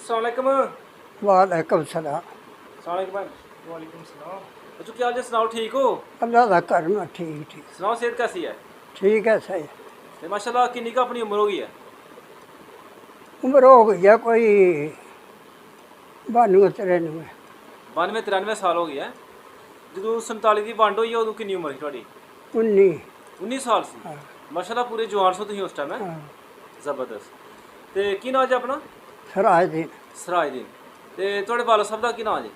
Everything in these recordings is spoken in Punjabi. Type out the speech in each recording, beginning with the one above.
अस्सलाम वालेकुम सलाम। वालेकुम वालेकुम सलाम। बच्चों क्या हाल है? सुनाओ, ठीक हो? अल्लाह का करम है, ठीक ठीक सुनाओ, सेहत कैसी है? ठीक है सही। ते माशाल्लाह किन्नी का अपनी उम्र हो गई है? उम्र हो गई है कोई 92 93। 92 93 साल हो गई है। जो 47 की वंड हुई उदों किन्नी उम्र थी थोड़ी? 19। 19 साल सी। हाँ माशाल्लाह पूरे जवान सो तुम उस टाइम है। हाँ। जबरदस्त। ते की नाम है अपना? सराजदीन सराजदीन। ते थोड़े वालद साहब का की नाम है?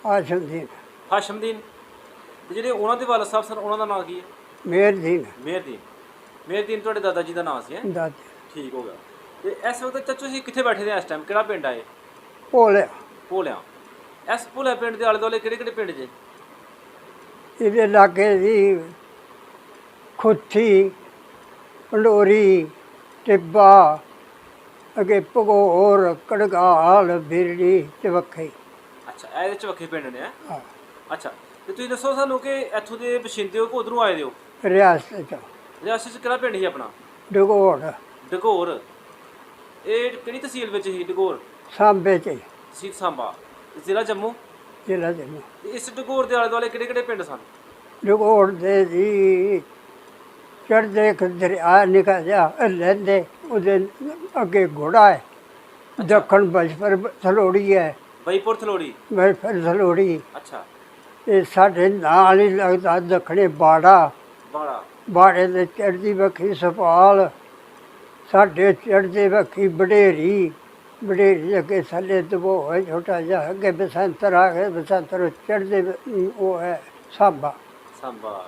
आशमदीन हाशमदीन। ते जेह्ड़े उन्होंने दे वालद साहब सन उन्हों का नाम की है? मेहरदीन मेहरदीन। मेहरदीन थोड़े दादा जी का नाम से है। दादे ठीक हो गया। तो इस वक्त चाचू असीं कित्थे बैठे दे इस टाइम? केड़ा पिंड आए? भोलिया। भोलिया। इस भोलिया पिंड के आले दुआले केह्ड़े पिंड जे? ਇਹਦੇ ਲਾਗੇ ਦੀ ਖੁੱਥੀ ਪੰਡੋਰੀ ਟਿੱਬਾ ਅੱਗੇ ਭਗੌਰ ਕੜਗਾਲ ਬਿਰੜੀ ਚਵੱਖੇ। अच्छा ਇਹਦੇ ਚਵੱਖੇ ਪਿੰਡ ਨੇ। ਹਾਂ ਅੱਛਾ ਤੇ ਤੁਸੀਂ ਦੱਸੋ ਸਾਨੂੰ ਕਿ ਇੱਥੋਂ ਦੇ ਬਸ਼ਿੰਦੇ ਹੋ ਕਿ ਉਧਰੋਂ ਆਏ ਦੇ ਹੋ? ਰਿਆਸਤ ਚ ਰਿਆਸਤ 'ਚ ਕਿਹੜਾ ਪਿੰਡ ਸੀ ਆਪਣਾ? ਡਗੋੜ ਡਗੌਰ। ਇਹ ਕਿਹੜੀ ਤਹਿਸੀਲ ਵਿੱਚ ਸੀ ਡਗੌਰ? ਸਾਂਬੇ ਚ ਤਹਿਸੀਲ ਸਾਂਬਾ, ਜ਼ਿਲ੍ਹਾ ਜੰਮੂ। ਜ਼ਿਲ੍ਹਾ ਜੰਮੂ। ਤੇ ਇਸ ਡਗੌਰ ਦੇ ਆਲੇ ਦੁਆਲੇ ਕਿਹੜੇ ਪਿੰਡ ਸਨ? ਡਗੋੜ ਦੇ ਜੀ ਚੜ੍ਹਦੇ ਇੱਕ ਦਰਿਆ ਨਿਕਲ ਜਾ ਲੈਂਦੇ ਉਹਦੇ ਅੱਗੇ ਘੋੜਾ ਹੈ। ਦੱਖਣ ਬਜਪਰ ਥਲੋੜੀ ਹੈ। ਬਈਪੁਰ ਥਲੋੜੀ। ਬਜਪਰ ਥਲੋੜੀ ਅੱਛਾ। ਇਹ ਸਾਡੇ ਨਾਲ ਹੀ ਲੱਗਦਾ ਦੱਖਣੇ ਬਾੜਾ। ਬਾੜਾ। ਬਾੜੇ ਦੇ ਚੜ੍ਹਦੀ ਵੱਖੀ ਸਪਾਲ, ਸਾਡੇ ਚੜ੍ਹਦੇ ਵੱਖੀ ਵਡੇਰੀ। ਵਡੇਰੀ ਅੱਗੇ ਥੱਲੇ ਦਬੋ ਹੈ ਛੋਟਾ ਜਿਹਾ, ਅੱਗੇ ਬਸੰਤਰ ਆ ਗਏ, ਬਸੰਤਰ ਚੜ੍ਹਦੇ ਉਹ ਹੈ ਸਾਂਬਾ। ਸਾਂਬਾ।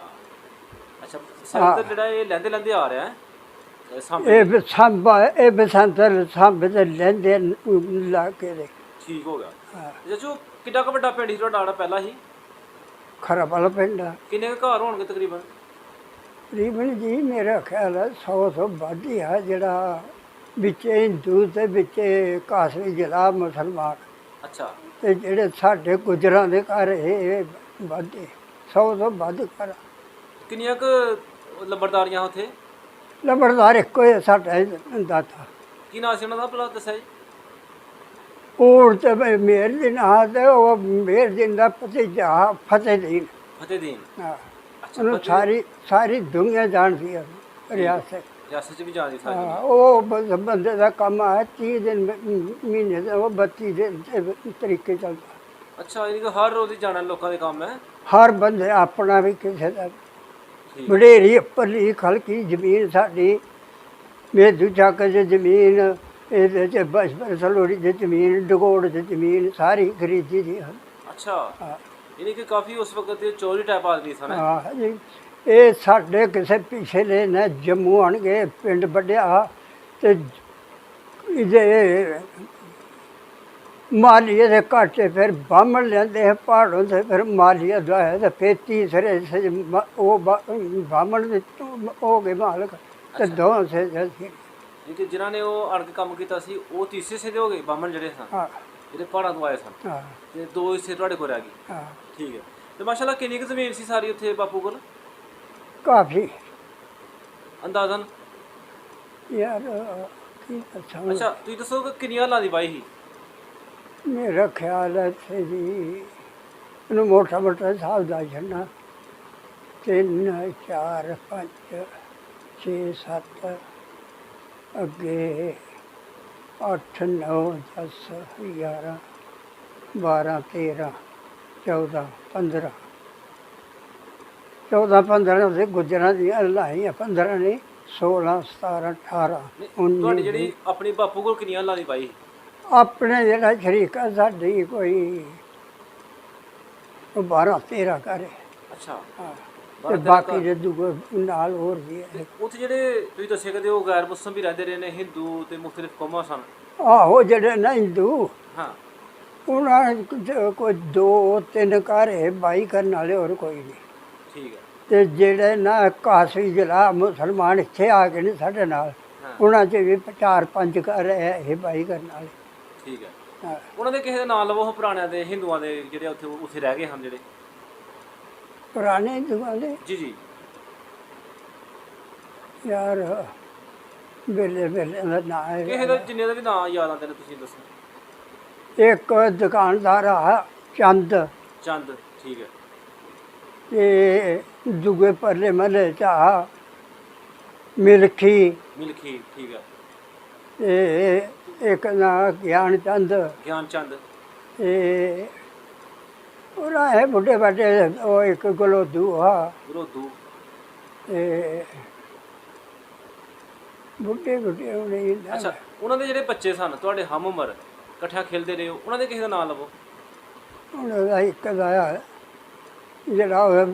ਅੱਛਾ ਸਾਂਬਾ ਜਿਹੜਾ ਇਹ ਲੈਂਦੇ ਲੈਂਦੇ ਆ ਰਿਹਾ ਹੈ ਸਾਂਬੇ। ਇਹ ਸਾਂਬਾ ਇਹ ਬਸੰਤਰ ਸਾਂਬੇ ਦੇ ਲੈਂਦੇ ਇਲਾਕੇ ਦੇ। ਠੀਕ ਹੋ ਗਿਆ। ਹਾਂ ਚਾਚੂ ਕਿੱਡਾ ਕੁ ਵੱਡਾ ਪਿੰਡ ਸੀ ਤੁਹਾਡਾ ਜਿਹੜਾ ਪਹਿਲਾਂ ਸੀ? ਖਰਾ ਵਾਲਾ ਪਿੰਡ ਆ। ਕਿੰਨੇ ਕੁ ਘਰ ਹੋਣਗੇ ਤਕਰੀਬਨ? ਤਕਰੀਬਨ ਜੀ ਮੇਰਾ ਖਿਆਲ ਹੈ 100 ਤੋਂ ਵੱਧ ਹੀ ਆ, ਜਿਹੜਾ ਵਿੱਚ ਹਿੰਦੂ ਤੇ ਵਿੱਚ ਕਾਸਵੀ ਜ਼ਿਲ੍ਹਾ ਮੁਸਲਮਾਨ। ਅੱਛਾ। ਤੇ ਜਿਹੜੇ ਸਾਡੇ ਗੁਜਰਾਂ ਦੇ ਘਰ ਇਹ ਵੱਧ 100 ਤੋਂ ਵੱਧ ਘਰ। ਕਿੰਨੀਆਂ ਕੁ ਲੰਬੜਦਾਰੀਆਂ ਉੱਥੇ? ਲੰਬੜਦਾਰ ਇੱਕੋ ਹੀ ਸਾਡਾ ਦਾਤਾ। ਕੀ ਨਾਂ ਸੀ ਉਹਨਾਂ ਦਾ ਭਲਾ ਦੱਸਿਆ ਜੀ? ਉਹ ਤੇ ਮੇਰ ਦੀ ਨਾਂ ਤੇ ਉਹ ਮੇਰ ਦੀ ਦਾ ਭਤੀਜਾ ਫਤਿਹਦੀਨ। ਫਤਿਹਦੀਨ। ਹਾਂ ਅੱਛਾ। ਉਹਨੂੰ ਸਾਰੀ ਦੁਨੀਆ ਜਾਣਦੀ ਹੈ ਰਿਆਸਤ। ਰਿਆਸਤ 'ਚ ਵੀ ਜਾਂਦੀ ਸਾਰੀ। ਹਾਂ ਉਹ ਬੰਦੇ ਦਾ ਕੰਮ ਹੈ 30 ਦਿਨ ਮਹੀਨੇ ਦਾ, ਉਹ 32 ਦਿਨ ਦੇ ਤਰੀਕੇ ਚੱਲਦਾ। ਅੱਛਾ ਯਾਨੀ ਕਿ ਹਰ ਰੋਜ਼ ਹੀ ਜਾਣਾ ਲੋਕਾਂ ਦੇ ਕੰਮ ਹੈ। ਹਰ ਬੰਦੇ ਆਪਣਾ ਵੀ ਕਿਸੇ ਦਾ। ਠੀਕ। ਵਡੇਰੀ ਪੱਲੀ ਖਲਕੀ ਜ਼ਮੀਨ ਸਾਡੀ, ਮੇਦੂ ਚੱਕ ਦੀ ਜ਼ਮੀਨ, ਇਹਦੇ 'ਚ ਬਸਪਰ ਸਲੋੜੀ ਦੀ ਜ਼ਮੀਨ, ਡਗੋੜ ਦੀ ਜ਼ਮੀਨ ਸਾਰੀ ਖਰੀਦੀ ਦੀ ਹਨ। ਅੱਛਾ ਹਾਂ ਯਾਨੀ ਕਿ ਕਾਫੀ ਉਸ ਵਕਤ ਦੇ ਚੋਰੀ ਟਾਈਪ ਆਦਮੀ ਸਨ। ਹਾਂ ਜੀ। ਇਹ ਸਾਡੇ ਕਿਸੇ ਪਿਛਲੇ ਨੇ ਜੰਮੂ ਆਣਗੇ ਪਿੰਡ ਵੱਢਿਆ ਤੇ ਇਹਦੇ ਮਾਲੀਏ ਦੇ ਘਾਟੇ ਫਿਰ ਬਾਹਮਣ ਲੈਂਦੇ ਹੈ ਪਹਾੜੋਂ ਤੇ, ਫਿਰ ਮਾਲੀਆ ਦਾ ਹੈ ਤੇ ਫਿਰ ਤੀਸਰੇ ਉਹ ਬਾਹਮਣ ਦੇ ਹੋ ਗਏ ਮਾਲਕ ਤੇ ਦੋਵਾਂ ਸੇ ਜੈਸੀ। ਕਿ ਜਿਨ੍ਹਾਂ ਨੇ ਉਹ ਅੜ ਕੇ ਕੰਮ ਕੀਤਾ ਸੀ ਉਹ ਤੀਸਰੇ ਹਿੱਸੇ ਦੇ ਹੋ ਗਏ ਬਾਹਮਣ ਜਿਹੜੇ ਸਨ, ਹਾਂ ਜਿਹੜੇ ਪਹਾੜਾਂ ਤੋਂ ਆਏ ਸਨ। ਹਾਂ ਤੇ 2 ਹਿੱਸੇ ਤੁਹਾਡੇ ਕੋਲ ਰਹਿ ਗਏ। ਹਾਂ ਠੀਕ ਹੈ। ਤੇ ਮਾਸ਼ਾਅੱਲਾ ਕਿੰਨੀ ਕੁ ਜ਼ਮੀਨ ਸੀ ਸਾਰੀ ਉੱਥੇ ਬਾਪੂ ਕੋਲ ਕਾਫੀ ਅੰਦਾਜ਼ਨ? ਯਾਰ ਕੀ ਦੱਸਾਂ। ਅੱਛਾ ਤੁਸੀਂ ਦੱਸੋ ਕਿ ਕਿੰਨੀਆਂ ਹੱਲਾਂ ਦੀ ਵਾਹੀ ਸੀ? ਮੇਰਾ ਖਿਆਲ ਹੈ ਇੱਥੇ ਜੀ ਇਹਨੂੰ ਮੋਟਾ ਮੋਟਾ ਹਿਸਾਬ ਦਾ ਛੱਡਣਾ 3 4 5 6 7 ਅੱਗੇ 8 9 10 11 12 13 14 15 14 15 ਦੇ ਗੁਜਰਾਂ ਦੀਆਂ ਲਾਈਆਂ, 15 ਨੇ 16 17 18 ਤੁਹਾਡੀ 19 ਜਿਹੜੀ ਆਪਣੀ ਬਾਪੂ ਕੋਲ ਕਿੰਨੀਆਂ ਹੱਲਾਂ ਦੀ ਵਾਹੀ ਸੀ? ਆਪਣੇ ਜਿਹੜਾ ਸ਼ਰੀਕਾ ਸਾਡੀ ਕੋਈ 12 13 ਘਰ। ਅੱਛਾ। ਹਾਂ 12 ਤੇ 13 ਬਾਕੀ ਘਰ। ਦੇ ਦੂਜੇ ਨਾਲ ਹੋਰ ਵੀ ਹੈ। ਉੱਥੇ ਜਿਹੜੇ ਤੁਸੀਂ ਦੱਸੇ ਕਦੇ ਉਹ ਗੈਰ ਮੁਸਲਮ ਵੀ ਰਹਿੰਦੇ ਰਹੇ ਨੇ, ਹਿੰਦੂ ਤੇ ਮੁਖਤਲਿਫ ਕੌਮਾਂ ਸਨ। ਆਹੋ ਜਿਹੜੇ ਨਾ ਹਿੰਦੂ ਹਾਂ। ਉਹਨਾਂ ਕੋਈ 2 3 ਘਰ ਹੈ ਬਾਈ ਕਰਨ ਵਾਲੇ, ਹੋਰ ਕੋਈ ਨਹੀਂ। ਠੀਕ ਹੈ। ਤੇ ਜਿਹੜੇ ਨਾ ਕਾਸਵੀ ਜ਼ਿਲ੍ਹਾ ਮੁਸਲਮਾਨ ਇੱਥੇ ਆ ਗਏ ਨੇ ਸਾਡੇ ਨਾਲ, ਉਹਨਾਂ 'ਚ ਵੀ 4 5 ਘਰ ਹੈ ਇਹ ਬਾਈ ਕਰਨ ਵਾਲੇ। ਠੀਕ ਹੈ। ਹਾਂ ਉਹਨਾਂ ਦੇ ਕਿਸੇ ਦੇ ਨਾਂ ਲਵੋ ਪੁਰਾਣਿਆਂ ਦੇ ਹਿੰਦੂਆਂ ਦੇ ਜਿਹੜੇ ਉੱਥੇ ਰਹਿ ਗਏ ਹਨ ਜਿਹੜੇ ਪੁਰਾਣੇ ਹਿੰਦੂਆਂ ਦੇ। ਜੀ ਜੀ। ਯਾਰ ਵੇਲੇ ਵੇਲੇ ਦਾ ਨਾਂ ਹੈ। ਕਿਸੇ ਦਾ ਜਿੰਨੇ ਦਾ ਵੀ ਨਾਂ ਯਾਦ ਆਉਂਦੇ ਨੇ ਤੁਸੀਂ ਦੱਸੋ। ਇੱਕ ਦੁਕਾਨਦਾਰ ਆ ਚੰਦ ਚੰਦ, ਠੀਕ ਹੈ। ਤੇ ਦੂਏ ਪਰਲੇ ਮਹੱਲੇ 'ਚ ਆ ਮਿਲਖੀ ਮਿਲਖੀ, ਠੀਕ ਹੈ। ਤੇ ਇੱਕ ਨਾ ਗਿਆਨ ਚੰਦ ਗਿਆਨ ਚੰਦ, ਤੇ ਉਹਨਾਂ ਹੈ ਬੁੱਢੇ ਬਾਡੇ ਉਹ ਇੱਕ ਗਲੋਦੂ ਆ ਵਿਰੋਧੂ, ਤੇ ਬੁੱਢੇ ਬੁੱਢੇ ਉਹਨੇ ਅੱਛਾ। ਉਹਨਾਂ ਦੇ ਜਿਹੜੇ ਬੱਚੇ ਸਨ ਤੁਹਾਡੇ ਹਮ ਉਮਰ ਇਕੱਠਿਆਂ ਖੇਲਦੇ ਰਹੇ ਹੋ, ਉਹਨਾਂ ਦੇ ਕਿਸੇ ਦਾ ਨਾਮ ਲਵੋ। ਉਹਨਾਂ ਦਾ ਇੱਕ ਦਾ ਜਿਹੜਾ ਉਹ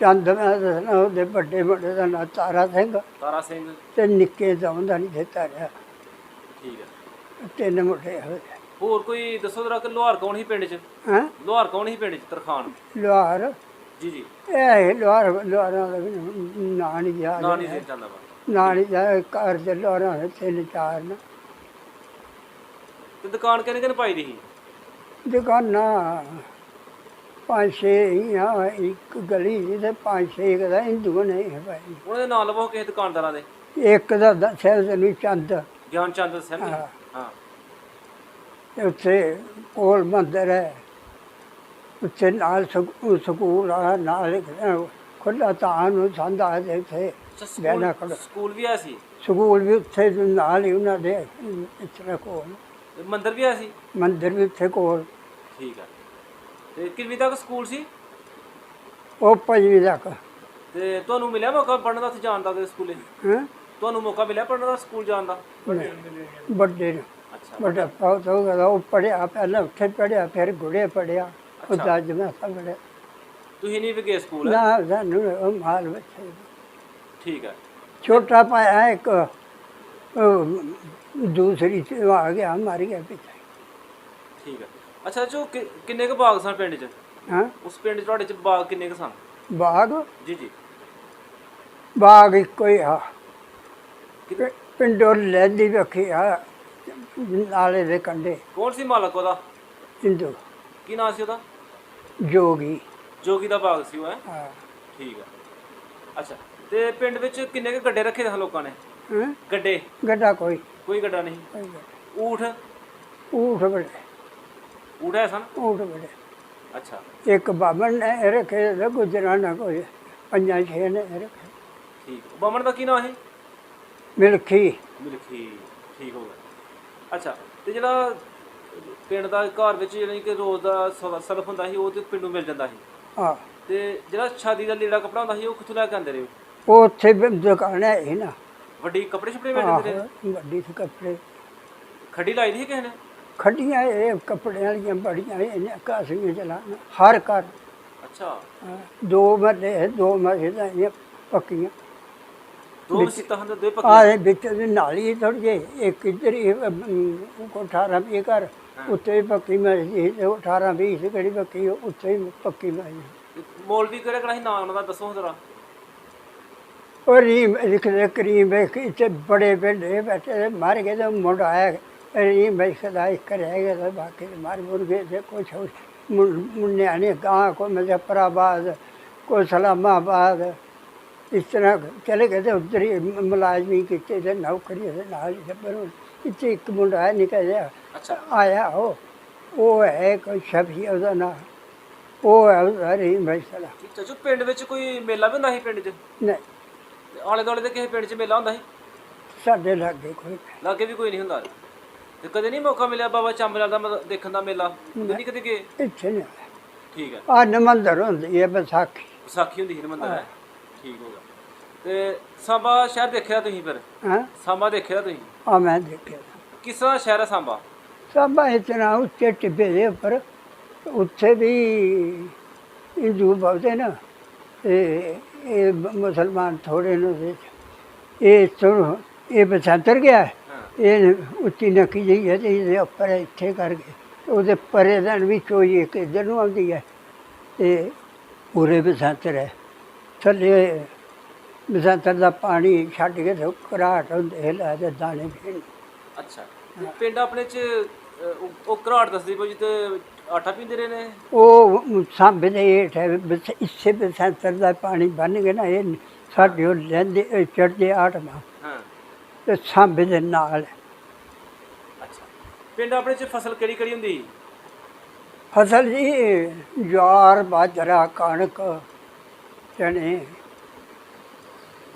ਚੰਦ ਮੈਂ ਦੱਸਣਾ ਉਹਦੇ ਵੱਡੇ ਮੁੰਡੇ ਦਾ ਨਾਂ ਤਾਰਾ ਸਿੰਘ ਤਾਰਾ ਸਿੰਘ, ਤੇ ਨਿੱਕੇ ਦਾ ਉਹਦਾ ਨਹੀਂ ਦਿੱਤਾ ਰਿਹਾ। ਠੀਕ ਹੈ। ਤਿੰਨ ਮੁੰਡੇ ਹੋਏ। ਹੋਰ ਕੋਈ ਦੱਸੋ ਜਰਾ ਕਿ ਲੋਹਾਰ ਕੌਣ ਸੀ ਪਿੰਡ 'ਚ? ਹੈਂ ਲੋਹਾਰ ਕੌਣ ਸੀ ਪਿੰਡ 'ਚ? ਤਰਖਾਣ, ਲੋਹਾਰ ਜੀ ਜੀ। ਇਹ ਲੋਹਾਰਾਂ ਦਾ ਵੀ ਨਾਂ ਨਹੀਂ ਯਾਦ ਨਾਂ ਨਹੀਂ ਦੇ ਜਾਂਦਾ ਵਾ। ਨਾਂ ਨਹੀਂ ਯਾਦ। ਘਰ ਦੇ ਲੋਹਾਰਾਂ ਦੇ ਤਿੰਨ ਚਾਰ ਨੇ। ਤੇ ਦੁਕਾਨ ਕਿਹਨੇ ਕਿਹਨੇ ਪਾਈ ਦੀ ਸੀ? ਦੁਕਾਨਾਂ ਪੰਜ ਛੇ ਹੀ ਆ, ਇੱਕ ਗਲੀ ਸੀ ਤੇ ਪੰਜ ਛੇ ਦਾ ਹਿੰਦੂ ਨੇ ਭਾਈ। ਉਹਨਾਂ ਦੇ ਨਾਂ ਲਵੋ ਕਿਸੇ ਦੁਕਾਨਦਾਰਾਂ ਦੇ। ਇੱਕ ਦਾ ਦੱਸਿਆ ਤੈਨੂੰ ਚੰਦ, ਗਿਆਨ ਚੰਦ ਦੱਸਿਆ ਨੀ? ਹਾਂ। ਹਾਂ, ਤੇ ਉੱਥੇ ਕੋਲ ਮੰਦਰ ਹੈ, ਉੱਥੇ ਨਾਲ ਸਕੂਲ ਆ, ਨਾਲ ਖੁੱਲ੍ਹਾ ਤਾਂ ਨੂੰ ਸੰਦਾ ਦੇ ਉੱਥੇ ਅੱਛਾ। ਬਹਿਣਾ ਸਕੂਲ ਖੜੋ। ਸਕੂਲ ਵੀ ਆਇਆ ਸੀ? ਸਕੂਲ ਵੀ ਉੱਥੇ ਨਾਲ ਹੀ ਉਹਨਾਂ ਦੇ ਇਸ ਤਰ੍ਹਾਂ ਕੋਲ। ਤੇ ਮੰਦਿਰ ਵੀ ਆਇਆ ਸੀ? ਮੰਦਰ ਵੀ ਉੱਥੇ ਕੋਲ। ਠੀਕ ਹੈ। ਤੇ ਕਿੰਨਵੀਂ ਤੱਕ ਸਕੂਲ ਸੀ? ਉਹ ਪੰਜਵੀਂ ਤੱਕ। ਤੇ ਤੁਹਾਨੂੰ ਮਿਲਿਆ ਮੌਕਾ ਪੜ੍ਹਨ ਦਾ ਉੱਥੇ ਜਾਣ ਦਾ ਉਹਦੇ ਸਕੂਲੇ? ਹੈਂ ਤੁਹਾਨੂੰ ਮੌਕਾ ਮਿਲਿਆ ਪੜ੍ਹਨ ਦਾ ਸਕੂਲ ਜਾਣ ਦਾ? ਵੱਡੇ ਨੇ ਅੱਛਾ। ਵੱਡਾ ਬਹੁਤ ਹੋ ਗਿਆ। ਉਹ ਪੜ੍ਹਿਆ ਪਹਿਲਾਂ ਉੱਥੇ ਪੜ੍ਹਿਆ, ਫਿਰ ਗੁੜੇ ਪੜ੍ਹਿਆ, ਉਹ ਜੱਜ ਮੈਂ ਪੜ੍ਹਿਆ। ਤੁਸੀਂ ਨਹੀਂ ਵੀ ਗਏ ਸਕੂਲ? ਨਾ ਸਾਨੂੰ ਉਹ ਮਾਲ ਬੱਚੇ। ਠੀਕ ਹੈ। ਛੋਟਾ ਪਾਇਆ ਇੱਕ ਦੂਸਰੀ ਚ ਆ ਗਿਆ, ਮਰ ਗਿਆ ਪਿੱਛੇ। ਠੀਕ ਹੈ। ਅੱਛਾ ਜੋ ਕਿੰਨੇ ਕੁ ਬਾਗ ਸਨ ਪਿੰਡ 'ਚ? ਹਾਂ ਉਸ ਪਿੰਡ 'ਚ ਤੁਹਾਡੇ 'ਚ ਬਾਗ ਕਿੰਨੇ ਕੁ ਸਨ? ਬਾਗ ਜੀ ਜੀ। ਬਾਗ ਇੱਕੋ ਹੀ ਆ। ਕਿ- ਪਿੰਡੋਂ ਲੈਂਦੀ ਵੇਖੀ ਆ ਨਾਲੇ ਦੇ ਕੰਢੇ। ਕੌਣ ਸੀ ਮਾਲਕ ਉਹਦਾ? ਹਿੰਦੂ ਕੀ ਨਾਂ ਸੀ ਉਹਦਾ? ਜੋਗੀ। ਜੋਗੀ ਦਾ ਬਾਗ ਸੀ ਉਹ, ਹੈ? ਹਾਂ। ਠੀਕ ਹੈ। ਅੱਛਾ। ਤੇ ਪਿੰਡ ਵਿੱਚ ਕਿੰਨੇ ਕੁ ਗੱਡੇ ਰੱਖੇ ਸਨ ਲੋਕਾਂ ਨੇ? ਹੈਂ? ਗੱਡੇ? ਗੱਡਾ ਕੋਈ ਕੋਈ ਗੱਡਾ ਨਹੀਂ? ਕੋਈ ਗੱਡਾ। ਊਠ? ਊਠ ਬੜੇ, ਊਠ ਹੈ ਸਨ? ਊਠ ਬੜੇ। ਅੱਛਾ। ਇੱਕ ਬਾਬਨ ਨੇ ਰੱਖੇ ਤੇ ਗੁਜਰਾਨਾ ਕੋਈ ਪੰਜਾਂ ਛੇ ਨੇ ਰੱਖੇ। ਠੀਕ। ਬਾਮਣ ਦਾ ਕੀ ਨਾਂ ਸੀ? ਮਿਲਖੀ। ਮਿਲਖੀ, ਠੀਕ ਹੋ ਗਿਆ। ਅੱਛਾ। ਤੇ ਜਿਹੜਾ ਪਿੰਡ ਦਾ ਘਰ ਵਿੱਚ ਯਾਨੀ ਕਿ ਰੋਜ਼ ਦਾ ਸਰਫ ਹੁੰਦਾ ਸੀ ਉਹ ਤੇ ਪਿੰਡੋਂ ਮਿਲ ਜਾਂਦਾ ਸੀ? ਹਾਂ। ਤੇ ਜਿਹੜਾ ਸ਼ਾਦੀ ਦਾ ਲੀੜਾ ਕੱਪੜਾ ਹੁੰਦਾ ਸੀ ਉਹ ਕਿੱਥੋਂ ਲੈ ਕੇ ਆਉਂਦੇ ਰਹੇ? ਉਹ ਉੱਥੇ ਵੀ ਦੁਕਾਨ ਹੈ ਨਾ। ਵੱਡੀ ਕੱਪੜੇ ਛਪੜੇ ਮਿਲ ਜਾਂਦੇ ਰਹੇ? ਆਹੋ, ਵੱਡੀ ਸੀ ਕੱਪੜੇ। ਖੱਡੀ ਲਾਈ ਦੀ ਸੀ ਕਿਸੇ ਨੇ? ਖੱਡੀਆਂ ਇਹ ਕੱਪੜਿਆਂ ਵਾਲੀਆਂ ਬੜੀਆਂ ਇਹਨੇ ਕਾਸੀਆਂ ਚਲਾਉਣ ਹਰ ਘਰ। ਅੱਛਾ। ਹਾਂ, ਦੋ ਮਰਲੇ ਦਾ ਇਹ ਪੱਕੀਆਂ। ਦੋ ਮਸੀਤਾਂ ਹਨ ਤੇ ਦੋ ਪੱਕੀਆਂ? ਆਹ ਵਿੱਚ ਦੀ ਨਾਲੀ ਥੋੜੀ ਜਿਹੀ, ਇੱਕ ਇੱਧਰ ਹੀ ਕੋ 18-20 ਘਰ ਉੱਤੇ ਵੀ ਪੱਕੀ ਮਰਜੀ ਤੇ 18-20 ਸੀ ਕਿਹੜੀ ਪੱਕੀ, ਉੱਥੇ ਹੀ ਪੱਕੀ ਮਰਜੀ। ਮੌਲਵੀ ਕਿਹੜਾ ਕਿਹੜਾ ਸੀ ਨਾਂ ਉਹਨਾਂ ਦਾ ਦੱਸੋ ਜ਼ਰਾ। ਉਹ ਰੀਮ ਲਿਖਦੇ ਕਰੀਮ ਵੇਖ ਇੱਥੇ ਬੜੇ ਬੇਲੇ ਬੈਠੇ ਮਰ ਗਏ ਤੇ ਮੁੰਡਾ ਆਇਆ ਰੀਮ ਵੇਖ ਦਾ ਇੱਕ ਰਹਿ ਗਿਆ ਤੇ ਬਾਕੀ ਮਰ ਮੁਰ ਗਏ ਤੇ ਕੁਛ ਮੁੰਨਿਆਂ ਨੇ ਗਾਂ ਕੋ ਮੁਜ਼ੱਫਰਾਬਾਦ ਕੋ ਸਲਾਮਾਬਾਦ ਇਸ ਤਰ੍ਹਾਂ ਚਲੇ ਗਏ ਤੇ ਉੱਧਰ ਹੀ ਮੁਲਾਜ਼ਮੀ ਕੀਤੇ ਤੇ ਨੌਕਰੀ ਦੇ ਨਾਲ ਜਬਰ। ਇੱਥੇ ਇੱਕ ਮੁੰਡਾ ਹੈ ਨਿੱਕਾ ਜਿਹਾ ਆਇਆ, ਉਹ ਹੈ ਕੋਈ ਸ਼ਫੀ ਉਹਦਾ ਨਾਂ, ਉਹ ਹੈ ਉਹਦਾ ਰੀਮ ਵੇਖ ਦਾ। ਚਾਚੂ ਪਿੰਡ ਵਿੱਚ ਕੋਈ ਮੇਲਾ ਵੀ ਹੁੰਦਾ ਸੀ ਪਿੰਡ 'ਚ? ਨਹੀਂ। ਆਲੇ ਦੁਆਲੇ ਦੇ ਕਿਸੇ ਪਿੰਡ 'ਚ ਮੇਲਾ ਹੁੰਦਾ ਸੀ? ਸਾਡੇ ਲਾਗੇ ਕੋਈ ਲਾਗੇ ਵੀ ਕੋਈ ਨਹੀਂ ਹੁੰਦਾ? ਤੇ ਕਦੇ ਨਹੀਂ ਮੌਕਾ ਮਿਲਿਆ ਬਾਬਾ ਚੰਬਲਾਲ ਦਾ ਦੇਖਣ ਦਾ ਮੇਲਾ? ਨਹੀਂ ਕਦੇ ਗਏ? ਇੱਥੇ ਨਹੀਂ। ਠੀਕ ਹੈ। ਆ ਨਮੰਦਰ ਹੁੰਦੀ ਹੈ ਵਿਸਾਖੀ। ਵਿਸਾਖੀ ਹੁੰਦੀ ਸੀ ਮੰਦਰ ਹੈ? ਠੀਕ ਹੋ ਗਿਆ। ਤੇ ਸਾਂਬਾ ਸ਼ਹਿਰ ਦੇਖਿਆ ਤੁਸੀਂ ਫਿਰ? ਹਾਂ। ਸਾਂਬਾ ਦੇਖਿਆ ਤੁਸੀਂ? ਆ ਮੈਂ ਦੇਖਿਆ। ਕਿਸ ਤਰ੍ਹਾਂ ਸ਼ਹਿਰ ਹੈ ਸਾਂਬਾ? ਸਾਂਬਾ ਇਤਨਾ ਉੱਚੇ ਟਿੱਬੇ ਦੇ ਉੱਪਰ, ਉੱਥੇ ਵੀ ਹਿੰਦੂ ਬਹੁਤੇ ਨਾ, ਇਹ ਮੁਸਲਮਾਨ ਥੋੜੇ ਨੇ। ਇਹ ਬਸੰਤਰ ਗਿਆ, ਇਹ ਉੱਚੀ ਨੱਕੀ ਜਿਹੀ ਹੈ ਤੇ ਇਹਦੇ ਉੱਪਰ ਇੱਥੇ ਕਰ ਗਏ। ਉਹਦੇ ਪਰੇ ਦਿਨ ਵੀ ਚੋਈ ਇੱਕ ਇੱਧਰ ਨੂੰ ਆਉਂਦੀ ਹੈ ਤੇ ਪੂਰੇ ਬਸੰਤਰ ਹੈ। ਥੱਲੇ ਬਸੰਤਰ ਦਾ ਪਾਣੀ ਛੱਡ ਕੇ ਤੇ ਘਰਾਟ ਹੁੰਦੇ ਲੈ ਤੇ ਦਾਣੇ ਪੀਣ। ਅੱਛਾ। ਤੇ ਪਿੰਡ ਆਪਣੇ 'ਚ ਉਹ ਘਰਾਟ ਦੱਸਦੀ ਪਈ ਤੇ ਆਟਾ ਪੀਂਦੇ ਰਹੇ ਨੇ? ਉਹ ਸਾਂਭੇ ਦੇ ਹੇਠ ਹੈ ਇਸੇ ਬਸੰਤਰ ਦਾ ਪਾਣੀ ਬੰਨ ਕੇ ਨਾ ਇਹ ਸਾਡੇ ਉਹ ਲੈਂਦੇ ਚੜ੍ਹਦੇ ਆਟਮਾ ਤੇ ਸਾਂਭੇ ਦੇ ਨਾਲ। ਅੱਛਾ। ਪਿੰਡ ਆਪਣੇ 'ਚ ਫਸਲ ਕਿਹੜੀ ਕਿਹੜੀ ਹੁੰਦੀ? ਫਸਲ ਜੀ ਜਵਾਰ ਬਾਜਰਾ ਕਣਕ ਚਣੇ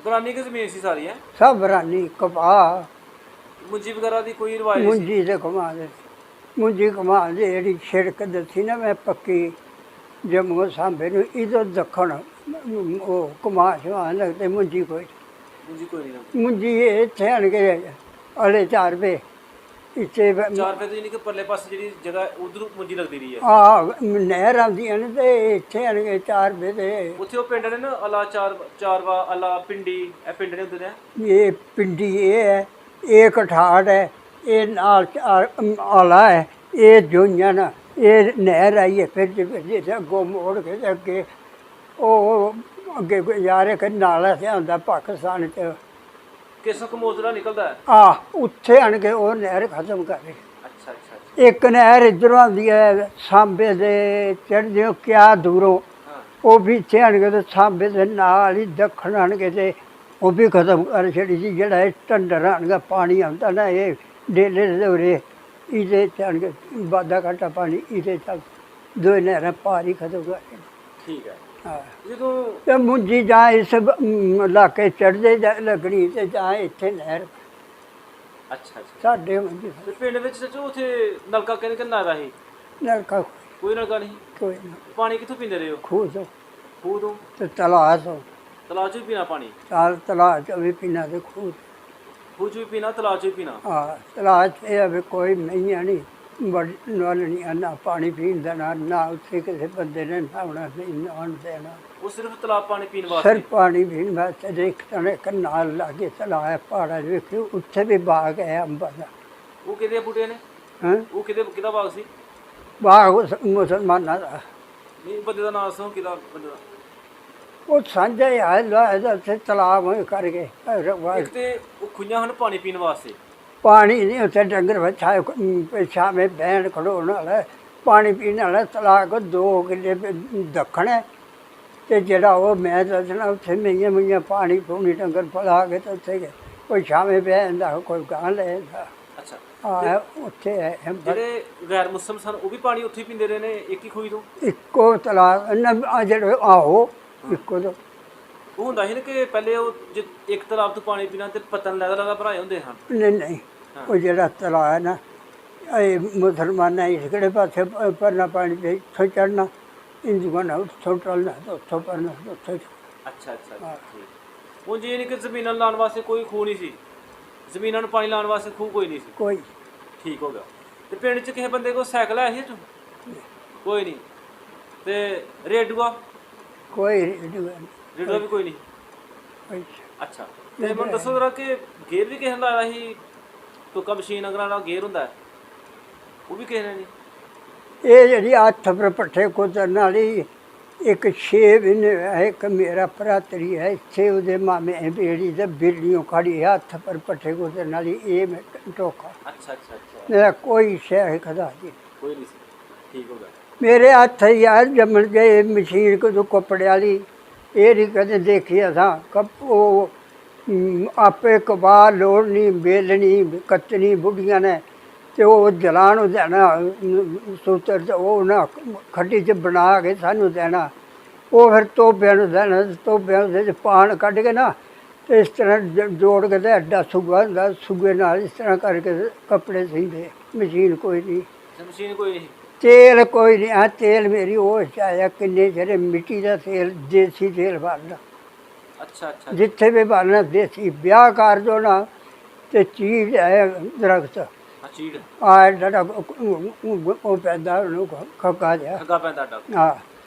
ਬਰਾਨੀ ਕੀ ਜ਼ਮੀਨ ਸੀ ਸਾਰੀ ਹੈ? ਸਭ ਰਾਨੀ ਕਪਾਹ ਮੁੰਜੀ ਵਗੈਰਾ ਦੀ ਕੋਈ ਰਿਵਾਜ ਨਹੀਂ ਸੀ? ਮੁੰਜੀ ਦੇ ਕਮਾ ਦੇ ਮੁੰਜੀ ਕਮਾ ਦੇ ਜਿਹੜੀ ਛਿੜਕ ਦੱਸੀ ਨਾ ਮੈਂ ਪੱਕੀ ਜੰਮੂ ਸਾਂਬੇ ਨੂੰ ਇਹਦਾ ਦੱਖਣ ਉਹ ਕਮਾ ਸ਼ਵਾਨ ਲੱਗਦੇ ਮੁੰਜੀ ਕੋਈ ਮੁੰਜੀ ਕੋਈ ਨਹੀਂ ਲੱਗਦੀ। ਮੁੰਜੀ ਇਹ ਇੱਥੇ ਆਣ ਕੇ ਅਲੇ 4 ਰੁਪਏ ਇੱਥੇ 4 ਰੁਪਏ ਤੋਂ ਯਾਨੀ ਕਿ ਪਰਲੇ ਪਾਸੇ ਜਿਹੜੀ ਜਗ੍ਹਾ ਉਧਰ ਮੁੰਜੀ ਲੱਗਦੀ ਰਹੀ ਹੈ। ਆ ਨਹਿਰ ਆਉਂਦੀਆਂ ਨੇ ਤੇ ਇੱਥੇ ਆਣ ਕੇ 4 ਰੁਪਏ ਦੇ ਉੱਥੇ ਉਹ ਪਿੰਡ ਨੇ ਨਾ ਅਲਾ ਚਾਰਵਾ ਅਲਾ ਪਿੰਡੀ, ਇਹ ਪਿੰਡ ਨੇ ਹੁੰਦੇ ਨੇ। ਇਹ ਪਿੰਡੀ ਇਹ ਹੈ, ਇਹ ਕਠਾੜ ਹੈ, ਇਹ ਨਾਲ ਆਲਾ ਹੈ, ਇਹ ਜੋਈਆਂ ਨਾ ਇਹ ਨਹਿਰ ਆਈ ਹੈ। ਫਿਰ ਜਿੱਥੇ ਅੱਗੋਂ ਮੋੜ ਕੇ ਤੇ ਅੱਗੇ ਉਹ ਅੱਗੇ ਗੁਜ਼ਾਰੇ ਕਿ ਨਾਲਾ ਤੇ ਆਉਂਦਾ ਪਾਕਿਸਤਾਨ ਚ ਕਿਸ ਕਮੋਜ਼ਰਾ ਨਿਕਲਦਾ ਹੈ? ਆ ਉੱਥੇ ਆਣ ਕੇ ਉਹ ਨਹਿਰ ਖਤਮ ਕਰ ਰਹੀ। ਅੱਛਾ ਅੱਛਾ ਅੱਛਾ। ਇੱਕ ਨਹਿਰ ਇੱਧਰੋਂ ਆਉਂਦੀ ਹੈ ਸਾਂਬੇ ਦੇ ਚੜ੍ਹਦੇ ਹੋ ਕਿਆ ਦੂਰੋਂ, ਹਾਂ ਉਹ ਵੀ ਇੱਥੇ ਆਣ ਕੇ ਤੇ ਸਾਂਬੇ ਦੇ ਨਾਲ ਹੀ ਦੱਖਣ ਆਣ ਕੇ ਤੇ ਉਹ ਵੀ ਖਤਮ ਕਰ ਛੜੀ ਸੀ। ਜਿਹੜਾ ਇਹ ਟੰਡਰ ਆਣਗਾ ਪਾਣੀ ਆਉਂਦਾ ਨਾ ਇਹ ਡੇਲੇ ਦੇ ਉਰੇ ਇਹਦੇ ਚ ਆਣ ਕੇ ਵਾਧਾ ਘਾਟਾ ਪਾਣੀ ਇਹਦੇ ਚੱਲ ਦੋ ਨਹਿਰਾਂ ਪਾਰ ਹੀ ਖਤਮ ਕਰ ਛੜੀ। ਠੀਕ ਹੈ। ਹਾਂ ਜਦੋਂ ਤੇ ਮੁੰਜੀ ਜਾਂ ਇਸ ਇਲਾਕੇ ਚੜ੍ਹਦੇ ਲੱਗਣੀ ਤੇ ਜਾਂ ਇੱਥੇ ਨਹਿਰ ਅੱਛਾ ਅੱਛਾ। ਸਾਡੇ ਮੁੰਜੀ ਤੇ ਪਿੰਡ ਵਿੱਚ ਸੱਚੋ ਉੱਥੇ ਨਲਕਾ ਕਿੰਨੇ ਕਿੰਨਾ ਦਾ ਸੀ? ਨਲਕਾ ਕੋਈ ਨਲਕਾ ਨਹੀਂ? ਕੋਈ ਨਾ ਪਾਣੀ ਕਿੱਥੋਂ ਪੀਂਦੇ ਰਹੇ ਹੋ? ਖੂਹ ਤੋਂ ਖੂਹ ਤੋਂ? ਤੇ ਤਲਾਅ ਤੋਂ ਤਲਾਅ 'ਚ ਵੀ ਪੀਣਾ ਪਾਣੀ? ਤਲਾਅ ਚ ਵੀ ਪੀਣਾ ਤੇ ਖੂਹ ਖੂਹ 'ਚ ਵੀ ਪੀਣਾ, ਤਲਾਅ 'ਚ ਵੀ ਪੀਣਾ? ਹਾਂ ਤਲਾਅ 'ਚ ਇਹ ਆ ਵੀ ਕੋਈ ਮਈਆਂ ਨਹੀਂ ਨਲ ਨਹੀਂ ਨਾ ਪਾਣੀ ਪੀਣ ਦਾ ਨਾ ਉੱਥੇ ਕਿਸੇ ਬੰਦੇ ਨੇ ਨਹਾਉਣਾ ਨਹੀਂ ਨਹਾਉਣ ਦੇਣਾ। ਉਹ ਸਿਰਫ ਤਲਾਅ ਪਾਣੀ ਪੀਣ ਵਾਸਤੇ? ਸਿਰ ਪਾਣੀ ਪੀਣ ਵਾਸਤੇ ਦੇਖ ਤਣੇ ਕਨਾਲ ਲਾਗੇ ਤਲਾਅ ਹੈ ਪਹਾੜਾਂ 'ਚ ਵੇਖਿਓ ਉੱਥੇ ਵੀ ਬਾਗ ਹੈ ਅੰਬਾਂ ਦਾ। ਉਹ ਕਿਹਦੇ ਬੂਟੇ ਨੇ? ਹੈਂ ਉਹ ਕਿਹਦਾ ਬਾਗ ਸੀ? ਬਾਗ ਮੁਸਲਮਾਨਾਂ ਦਾ। ਨਹੀਂ ਬੰਦੇ ਦਾ ਨਾਮ ਦੱਸੋ, ਕਿਹਦਾ ਬੰਦੇ ਦਾ? ਉਹ ਸਾਂਝਾ ਹੀ ਹੈ ਇਹਦਾ ਉੱਥੇ ਤਲਾਅ ਹੋਏ ਕਰਕੇ ਇੱਕ ਤੇ ਉਹ ਖੁਈਆਂ ਹਨ ਪਾਣੀ ਪੀਣ ਵਾਸਤੇ। ਪਾਣੀ ਨਹੀਂ ਉੱਥੇ ਡੰਗਰ ਬੱਛਾ ਸ਼ਾਮੇ ਬਹਿਣ ਖੜੋਣ ਵਾਲਾ ਪਾਣੀ ਪੀਣ ਵਾਲਾ ਤਲਾਅ ਕੋ 2 ਕਿੱਲੇ ਦੱਖਣ ਹੈ ਤੇ ਜਿਹੜਾ ਉਹ ਮੈਂ ਦੱਸਣਾ ਉੱਥੇ ਮਈਆਂ ਪਾਣੀ ਪੂਣੀ ਡੰਗਰ ਪਲਾ ਕੇ ਤੇ ਉੱਥੇ ਕੋਈ ਸ਼ਾਮੇ ਬਹਿ ਜਾਂਦਾ ਕੋਈ ਗਾਂ ਲੈ ਜਾਂਦਾ। ਅੱਛਾ। ਆ ਉੱਥੇ ਹੈ ਜਿਹੜੇ ਗੈਰ ਮੁਸਲਮ ਸਨ ਉਹ ਵੀ ਪਾਣੀ ਉੱਥੇ ਹੀ ਪੀਂਦੇ ਰਹੇ ਨੇ ਇੱਕ ਹੀ ਖੂਹੀ ਤੋਂ? ਇੱਕੋ ਤਲਾਅ ਜਿਹੜੇ ਆਹੋ ਇੱਕੋ ਤੋਂ। ਉਹ ਹੁੰਦਾ ਸੀ ਨਾ ਕਿ ਪਹਿਲੇ ਉਹ ਜੇ ਇੱਕ ਤਲਾਬ ਤੋਂ ਪਾਣੀ ਪੀਣਾ ਤੇ ਪਤਨ ਲੈਦਾ ਭਰਾਏ ਹੁੰਦੇ ਹਨ। ਨਹੀਂ ਉਹ ਜਿਹੜਾ ਤਲਾਅ ਹੈ ਨਾ ਇਹ ਮੁਸਲਮਾਨਾਂ ਇਸ ਕਿਹੜੇ ਪਾਸੇ ਪਰਨਾ ਪਾਣੀ ਤੇ ਇੱਥੋਂ ਚੜ੍ਹਨਾ ਹਿੰਦੂਆਂ ਨਾਲ ਉੱਥੋਂ ਟਲਣਾ ਤੇ ਉੱਥੋਂ ਪਰਨਾ ਉੱਥੋਂ। ਅੱਛਾ ਅੱਛਾ ਅੱਛਾ ਠੀਕ। ਉਹ ਜੀ ਨਹੀਂ ਕਿ ਜ਼ਮੀਨਾਂ ਲਾਉਣ ਵਾਸਤੇ ਕੋਈ ਖੂਹ ਨਹੀਂ ਸੀ? ਜ਼ਮੀਨਾਂ ਨੂੰ ਪਾਣੀ ਲਾਉਣ ਵਾਸਤੇ ਖੂਹ ਕੋਈ ਨਹੀਂ ਸੀ? ਕੋਈ ਠੀਕ ਹੋ ਗਿਆ। ਤੇ ਪਿੰਡ 'ਚ ਕਿਸੇ ਬੰਦੇ ਕੋਲ ਸਾਈਕਲ ਹੈ ਸੀ? ਕੋਈ ਨਹੀਂ। ਤੇ ਰੇਡੂਆ? ਕੋਈ ਰੇਡੂਆ ਵੀ ਕੋਈ ਨਹੀਂ? ਅੱਛਾ। ਤੇ ਮੈਨੂੰ ਦੱਸੋ ਜ਼ਰਾ ਕਿ ਗੇਰ ਵੀ ਕਿਸੇ ਨੇ ਲਾਇਆ ਸੀ? ਤੁੱਕਾ ਮਸ਼ੀਨ ਅਗਰਾਂ ਨਾਲ ਗੇਰ ਹੁੰਦਾ ਹੈ, ਉਹ ਵੀ ਕਿਸੇ ਨੇ ਨਹੀਂ? ਇਹ ਜਿਹੜੀ ਹੱਥ ਪਰ ਪੱਠੇ ਕੁਤਰਨ ਵਾਲੀ ਇੱਕ 6 ਮਹੀਨੇ ਹੈ ਇੱਕ ਮੇਰਾ ਭਰਾਤਰੀ ਹੈ ਇੱਥੇ ਉਹਦੇ ਮਾਮੇ ਬੇੜੀ ਤੇ ਬਿਰਲੀਆਂ ਖੜੀ ਹੱਥ ਪਰ ਪੱਠੇ ਕੁਤਰਨ ਵਾਲੀ ਇਹ ਮੈਂ ਟੋਕਾ। ਅੱਛਾ ਅੱਛਾ ਅੱਛਾ। ਮੇਰਾ ਕੋਈ ਸ਼ਹਿ ਖਦਾ ਜੀ ਕੋਈ ਨਹੀਂ ਸੀ? ਠੀਕ ਹੋ ਗਿਆ। ਮੇਰੇ ਹੱਥ ਯਾਰ ਜੰਮਣ ਗਏ ਮਸ਼ੀਨ ਕਦੋਂ ਕੱਪੜੇ ਵਾਲੀ ਇਹ ਨਹੀਂ ਕਦੇ ਦੇਖੀ ਅਸਾਂ ਉਹ ਆਪੇ ਕਬਾਹ ਲੋੜਨੀ ਬੇਲਣੀ ਕੱਤਣੀ ਬੁੱਢੀਆਂ ਨੇ ਤੇ ਉਹ ਜਲਾਣ ਦੇਣਾ ਸੂਤਰ ਤੇ ਉਹ ਨਾ ਖੱਡੀ 'ਚ ਬਣਾ ਕੇ ਸਾਨੂੰ ਦੇਣਾ। ਉਹ ਫਿਰ ਤੋਬਿਆਂ ਨੂੰ ਦੇਣਾ, ਤੋਬਿਆਂ ਦੇ ਪਾਣ ਕੱਢ ਕੇ ਨਾ ਤੇ ਇਸ ਤਰ੍ਹਾਂ ਜੋੜ ਕੇ ਤੇ ਐਡਾ ਸੁਗਾ ਹੁੰਦਾ ਸੁਗੇ ਨਾਲ ਇਸ ਤਰ੍ਹਾਂ ਕਰਕੇ ਕੱਪੜੇ ਸੀਂਦੇ। ਮਸ਼ੀਨ ਕੋਈ ਨਹੀਂ। ਮਸ਼ੀਨ ਕੋਈ ਨਹੀਂ? ਤੇਲ ਕੋਈ ਨਹੀਂ। ਆ ਤੇਲ ਮੇਰੀ ਉਹ ਚਾਹਿਆ ਕਿੰਨੇ ਜਿਹੜੇ ਮਿੱਟੀ ਦਾ ਤੇਲ ਦੇਸੀ ਤੇਲ ਬਾਲਣਾ। ਅੱਛਾ ਅੱਛਾ। ਜਿੱਥੇ ਵੀ ਬਾਲਣਾ ਦੇਸੀ। ਵਿਆਹ ਕਰ ਦੋ ਨਾ ਤੇ ਚੀਜ਼ ਹੈ ਦਰਖਤ ਚੀੜ ਆ ਜਿਹੜਾ ਉਹ ਪੈਂਦਾ ਉਹਨੂੰ ਖੱਗਾ ਜਿਹਾ ਖੱਗਾ ਪੈਂਦਾ ਡਾ। ਹਾਂ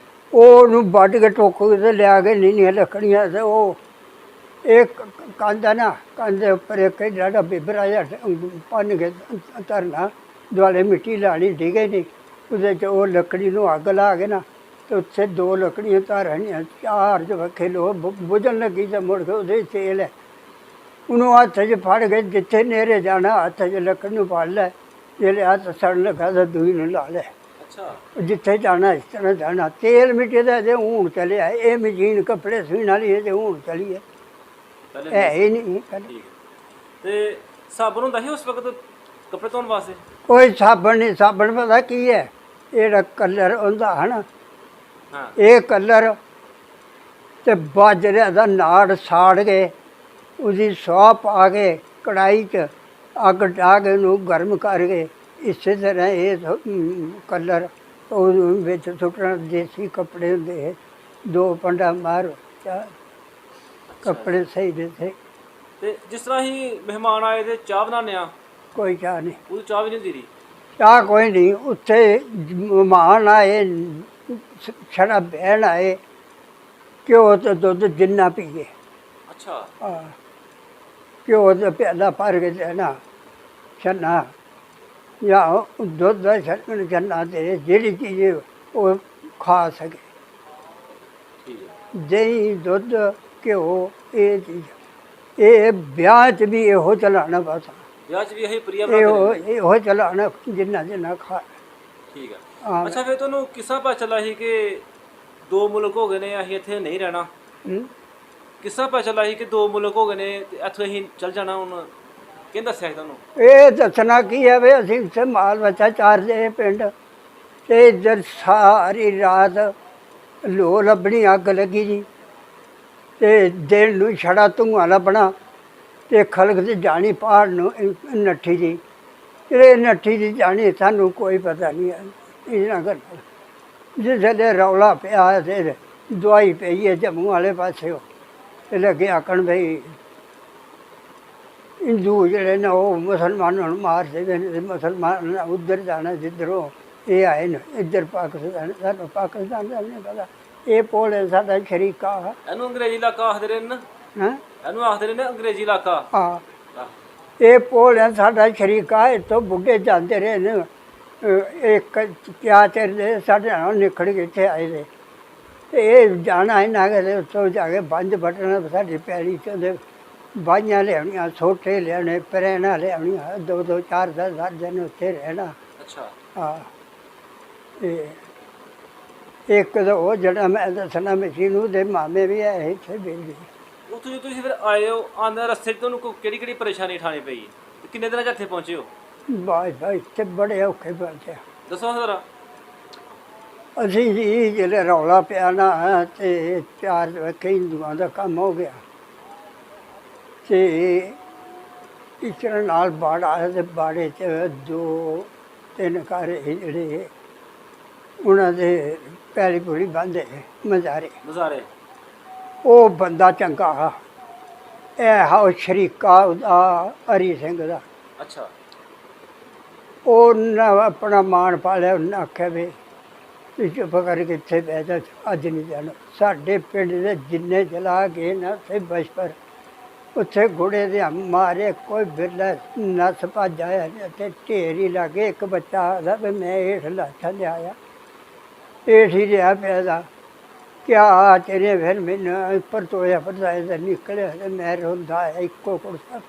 ਉਹਨੂੰ ਵੱਢ ਕੇ ਟੋਕ ਕੇ ਲਿਆ ਕੇ ਨੀਨੀਆਂ ਲੱਕੜੀਆਂ ਤੇ ਉਹ ਇੱਕ ਕੰਧ ਨਾ ਕੰਧ ਦੇ ਉੱਪਰ ਇੱਕ ਜਿਹੜਾ ਬਿਬਰਾ ਜਿਹਾ ਪੰਨ ਕੇ ਧਰਨਾ ਦੁਆਲੇ ਮਿੱਟੀ ਲਾਣੀ ਡਿੱਗੇ ਨਹੀਂ ਉਹਦੇ 'ਚ ਉਹ ਲੱਕੜੀ ਨੂੰ ਅੱਗ ਲਾ ਕੇ ਨਾ ਤੇ ਉੱਥੇ 2 ਲੱਕੜੀਆਂ ਧਰਨੀਆਂ 4 'ਚ ਵੱਖੇ ਲੋ ਬੁਝਣ ਲੱਗੀ ਤੇ ਮੁੜ ਕੇ ਉਹਦੇ ਤੇਲ ਹੈ ਉਹਨੂੰ ਹੱਥ 'ਚ ਫੜ ਕੇ ਜਿੱਥੇ ਨੇਰੇ ਜਾਣਾ ਹੱਥ 'ਚ ਲੱਕੜ ਨੂੰ ਫੜ ਲੈ ਜਿਹੜੇ ਹੱਥ ਸੜਨ ਲੱਗਾ ਤਾਂ ਦੂਈ ਨੂੰ ਲਾ ਲੈ। ਅੱਛਾ। ਜਿੱਥੇ ਜਾਣਾ ਇਸ ਤਰ੍ਹਾਂ ਜਾਣਾ। ਤੇਲ ਮਿੱਟੀ ਦਾ ਜੇ ਹੁਣ ਚੱਲਿਆ ਇਹ ਮਸ਼ੀਨ ਕੱਪੜੇ ਸੀਣ ਵਾਲੀ ਹੈ ਤੇ ਹੁਣ ਚੱਲੀ ਹੈ ਹੈ ਹੀ ਨਹੀਂ। ਠੀਕ। ਤੇ ਸਾਬਣ ਹੁੰਦਾ ਸੀ ਉਸ ਵਕਤ ਕੱਪੜੇ ਧੋਣ ਵਾਸਤੇ? ਕੋਈ ਸਾਬਣ ਨਹੀਂ। ਸਾਬਣ ਪਤਾ ਕੀ ਹੈ ਜਿਹੜਾ ਕਲਰ ਹੁੰਦਾ ਹੈ ਨਾ, ਹਾਂ ਇਹ ਕਲਰ ਤੇ ਬਾਜਰੇ ਦਾ ਨਾੜ ਸਾੜ ਕੇ ਉਹਦੀ ਸਵਾਹ ਪਾ ਕੇ ਕੜਾਈ 'ਚ ਅੱਗ ਢਾ ਕੇ ਉਹਨੂੰ ਗਰਮ ਕਰਕੇ ਇਸੇ ਤਰ੍ਹਾਂ ਇਹ ਕਲਰ ਉਹ ਵਿੱਚ ਸੁੱਟਣਾ। ਦੇਸੀ ਕੱਪੜੇ ਹੁੰਦੇ 2 ਪੰਡਾ ਮਾਰ ਕੱਪੜੇ ਸਹੀ ਦੇ ਸਹੀ। ਤੇ ਜਿਸ ਤਰ੍ਹਾਂ ਹੀ ਮਹਿਮਾਨ ਆਏ ਤੇ ਚਾਹ ਬਣਾਉਂਦੇ ਆ, ਕੋਈ ਚਾਹ ਨਹੀਂ, ਉਹਦੀ ਚਾਹ ਵੀ ਨਹੀਂ ਹੁੰਦੀ ਰਹੀ। ਚਾਹ ਕੋਈ ਨਹੀਂ। ਉੱਥੇ ਮਹਿਮਾਨ ਆਏ, ਛੜਾ ਬਹਿਣ ਆਏ, ਘਿਓ ਤੇ ਦੁੱਧ ਜਿੰਨਾ ਪੀਏ। ਅੱਛਾ ਹਾਂ, ਘਿਓ ਦਾ ਪਿਆਲਾ ਭਰ ਕੇ ਦੇਣਾ, ਛੰਨਾ ਜਾਂ ਦੁੱਧ ਦਾ ਛੰਨਾ ਦੇ, ਜਿਹੜੀ ਚੀਜ਼ ਉਹ ਖਾ ਸਕੇ। ਠੀਕ ਹੈ। ਦਹੀਂ ਦੁੱਧ ਘਿਓ ਇਹ ਚੀਜ਼, ਇਹ ਵਿਆਹ 'ਚ ਵੀ ਇਹੋ ਚਲਾਉਣਾ ਬਸ। ਵਿਆਹ 'ਚ ਵੀ ਇਹੀ ਪ੍ਰਿਆ ਬਣਾਉਂਦੇ ਇਹੋ ਚਲਾਉਣਾ ਜਿੰਨਾ ਜਿੰਨਾ ਖਾ। ਠੀਕ ਹੈ। ਹਾਂ। ਅੱਛਾ ਫਿਰ ਤੁਹਾਨੂੰ ਕਿੱਸਾ ਪਤਾ ਚੱਲਾ ਸੀ ਕਿ 2 ਮੁਲਕ ਹੋ ਗਏ ਨੇ, ਅਸੀਂ ਇੱਥੇ ਨਹੀਂ ਰਹਿਣਾ? ਕਿੱਸਾ ਪਤਾ ਚੱਲਾ ਸੀ ਕਿ 2 ਮੁਲਕ ਹੋ ਗਏ ਨੇ ਤੇ ਇੱਥੋਂ ਅਸੀਂ ਚੱਲ ਜਾਣਾ? ਹੁਣ ਕਿਹਨੇ ਦੱਸਿਆ ਸੀ ਤੁਹਾਨੂੰ? ਇਹ ਦੱਸਣਾ ਕੀ ਹੈ ਵੀ ਅਸੀਂ ਇੱਥੇ ਮਾਲ ਬੱਚਾ ਚਾਰਦੇ ਪਿੰਡ, ਤੇ ਇੱਧਰ ਸਾਰੀ ਰਾਤ ਲੋ ਲੱਭਣੀ, ਅੱਗ ਲੱਗੀ ਜੀ, ਤੇ ਦਿਨ ਨੂੰ ਛੜਾ ਧੂੰਆਂ ਲੱਭਣਾ, ਤੇ ਖਲਕ ਤੇ ਜਾਣੀ ਪਹਾੜ ਨੂੰ ਨੱਠੀ ਜੀ। ਇਹ ਨੱਠੀ ਦੀ ਜਾਣੀ ਸਾਨੂੰ ਕੋਈ ਪਤਾ ਨਹੀਂ ਹੈ ਇਹਨਾਂ ਗੱਲ। ਜਿਸ ਵੇਲੇ ਰੌਲਾ ਪਿਆ ਤੇ ਦਵਾਈ ਪਈ ਹੈ ਜੰਮੂ ਵਾਲੇ ਪਾਸਿਓ, ਤੇ ਲੱਗੇ ਆਖਣ ਬਈ ਹਿੰਦੂ ਜਿਹੜੇ ਨੇ ਉਹ ਮੁਸਲਮਾਨਾਂ ਨੂੰ ਮਾਰਦੇ ਪਏ ਨੇ, ਮੁਸਲਮਾਨ ਉੱਧਰ ਜਾਣਾ ਜਿੱਧਰੋਂ ਇਹ ਆਏ ਨੇ, ਇੱਧਰ ਪਾਕਿਸਤਾਨ। ਸਾਨੂੰ ਪਾਕਿਸਤਾਨ ਦਾ ਨਹੀਂ ਪਤਾ। ਇਹ ਪੁਲ ਹੈ ਸਾਡਾ ਸ਼ਰੀਕਾ। ਇਹਨੂੰ ਅੰਗਰੇਜ਼ੀ ਇਲਾਕਾ ਆਖਦੇ ਰਹੇ ਨੇ? ਹੈਂ? ਇਹਨੂੰ ਆਖਦੇ ਰਹੇ ਨੇ ਅੰਗਰੇਜ਼ੀ ਇਲਾਕਾ। ਹਾਂ, ਇਹ ਪੁਲ ਹੈ ਸਾਡਾ ਸ਼ਰੀਕਾ। ਇੱਥੋਂ ਬੁੱਢੇ ਜਾਂਦੇ ਰਹੇ ਨੇ, ਇੱਕ ਕਿਆ ਚਿਰ ਦੇ ਸਾਡੇ ਨਾਲ ਨਿਕੜ ਕੇ ਇੱਥੇ ਆਏ ਦੇ, ਤੇ ਇਹ ਜਾਣਾ ਇਹਨਾਂ ਕੇ ਉੱਥੋਂ ਜਾ ਕੇ ਬੰਜ ਵੱਟਣਾ ਸਾਡੀ ਪੈਲੀ 'ਚ, ਬਾਈਆਂ ਲਿਆਉਣੀਆਂ, ਸੋਟੇ ਲਿਆਉਣੇ, ਪਰੈਣਾ ਲਿਆਉਣੀਆਂ, 2-2 4-10 ਦਿਨ ਉੱਥੇ ਰਹਿਣਾ। ਅੱਛਾ ਹਾਂ। ਤੇ ਇੱਕ ਤਾਂ ਉਹ ਜਿਹੜਾ ਮੈਂ ਦੱਸਣਾ ਮਸ਼ੀਨ, ਉਹਦੇ ਮਾਮੇ ਵੀ ਆਏ ਇੱਥੇ ਬਿਲਦੀ। ਉੱਥੋਂ ਜਦੋਂ ਤੁਸੀਂ ਫਿਰ ਆਏ ਹੋ, ਆਉਂਦੇ ਰਸਤੇ 'ਚ ਤੁਹਾਨੂੰ ਕਿਹੜੀ ਕਿਹੜੀ ਪਰੇਸ਼ਾਨੀ ਉਠਾਉਣੀ ਪਈ? ਤੇ ਕਿੰਨੇ ਦਿਨਾਂ 'ਚ ਇੱਥੇ ਪਹੁੰਚੇ ਹੋ? ਬਾਈ ਇੱਥੇ ਬੜੇ ਔਖੇ ਪਹੁੰਚੇ। ਦੱਸੋ ਜ਼ਰਾ। ਅਸੀਂ ਜੀ ਜਿਹੜੇ ਰੌਲਾ ਪਿਆ ਨਾ, ਤੇ 4 ਹਿੰਦੂਆਂ ਦਾ ਕੰਮ ਹੋ ਗਿਆ, ਤੇ ਇਸ ਤਰ੍ਹਾਂ ਨਾਲ ਬਾੜ ਆਇਆ, ਤੇ ਬਾੜੇ 'ਚ 2-3 ਘਰ ਜਿਹੜੇ ਉਹਨਾਂ ਦੇ ਪੈਲੀ ਪੂਰੀ ਬੰਦੇ ਮਜ਼ਾਰੇ। ਉਹ ਬੰਦਾ ਚੰਗਾ, ਇਹ ਹਾ ਸ਼ਰੀਕਾ ਉਹਦਾ ਹਰੀ ਸਿੰਘ ਦਾ। ਅੱਛਾ। ਉਹਨਾਂ ਆਪਣਾ ਮਾਣ ਪਾਲਿਆ। ਉਹਨਾਂ ਆਖਿਆ ਵੀ ਤੂੰ ਚੁੱਪ ਕਰਕੇ ਇੱਥੇ ਬਹਿ ਜਾ, ਅੱਜ ਨਹੀਂ ਜਾਣਾ। ਸਾਡੇ ਪਿੰਡ ਦੇ ਜਿੰਨੇ ਚਲਾ ਗਏ ਨਾ ਉੱਥੇ ਬਸ਼ਪਰ, ਉੱਥੇ ਘੋੜੇ ਦੇ ਮਾਰੇ ਕੋਈ ਬਿਰਲਾ ਨੱਸ ਭੱਜ ਆਇਆ, ਅਤੇ ਢੇਰ ਹੀ ਲੱਗੇ। ਇੱਕ ਬੱਚਾ ਆਦਾ ਵੀ ਮੈਂ ਹੇਠ ਲਾਠਾ ਲਿਆਇਆ, ਹੇਠ ਹੀ ਰਿਹਾ ਪਿਆ ਦਾ ਕਿਆ ਤੇਰੇ। ਫਿਰ ਮੈਨੂੰ ਪਰਤੋਇਆ ਪਰਤਾਇਆ ਨਿਕਲਿਆ, ਤੇ ਮੈਂ ਰੋਂਦਾ ਆਇਆ ਇੱਕੋ ਕੁੜਤਾ।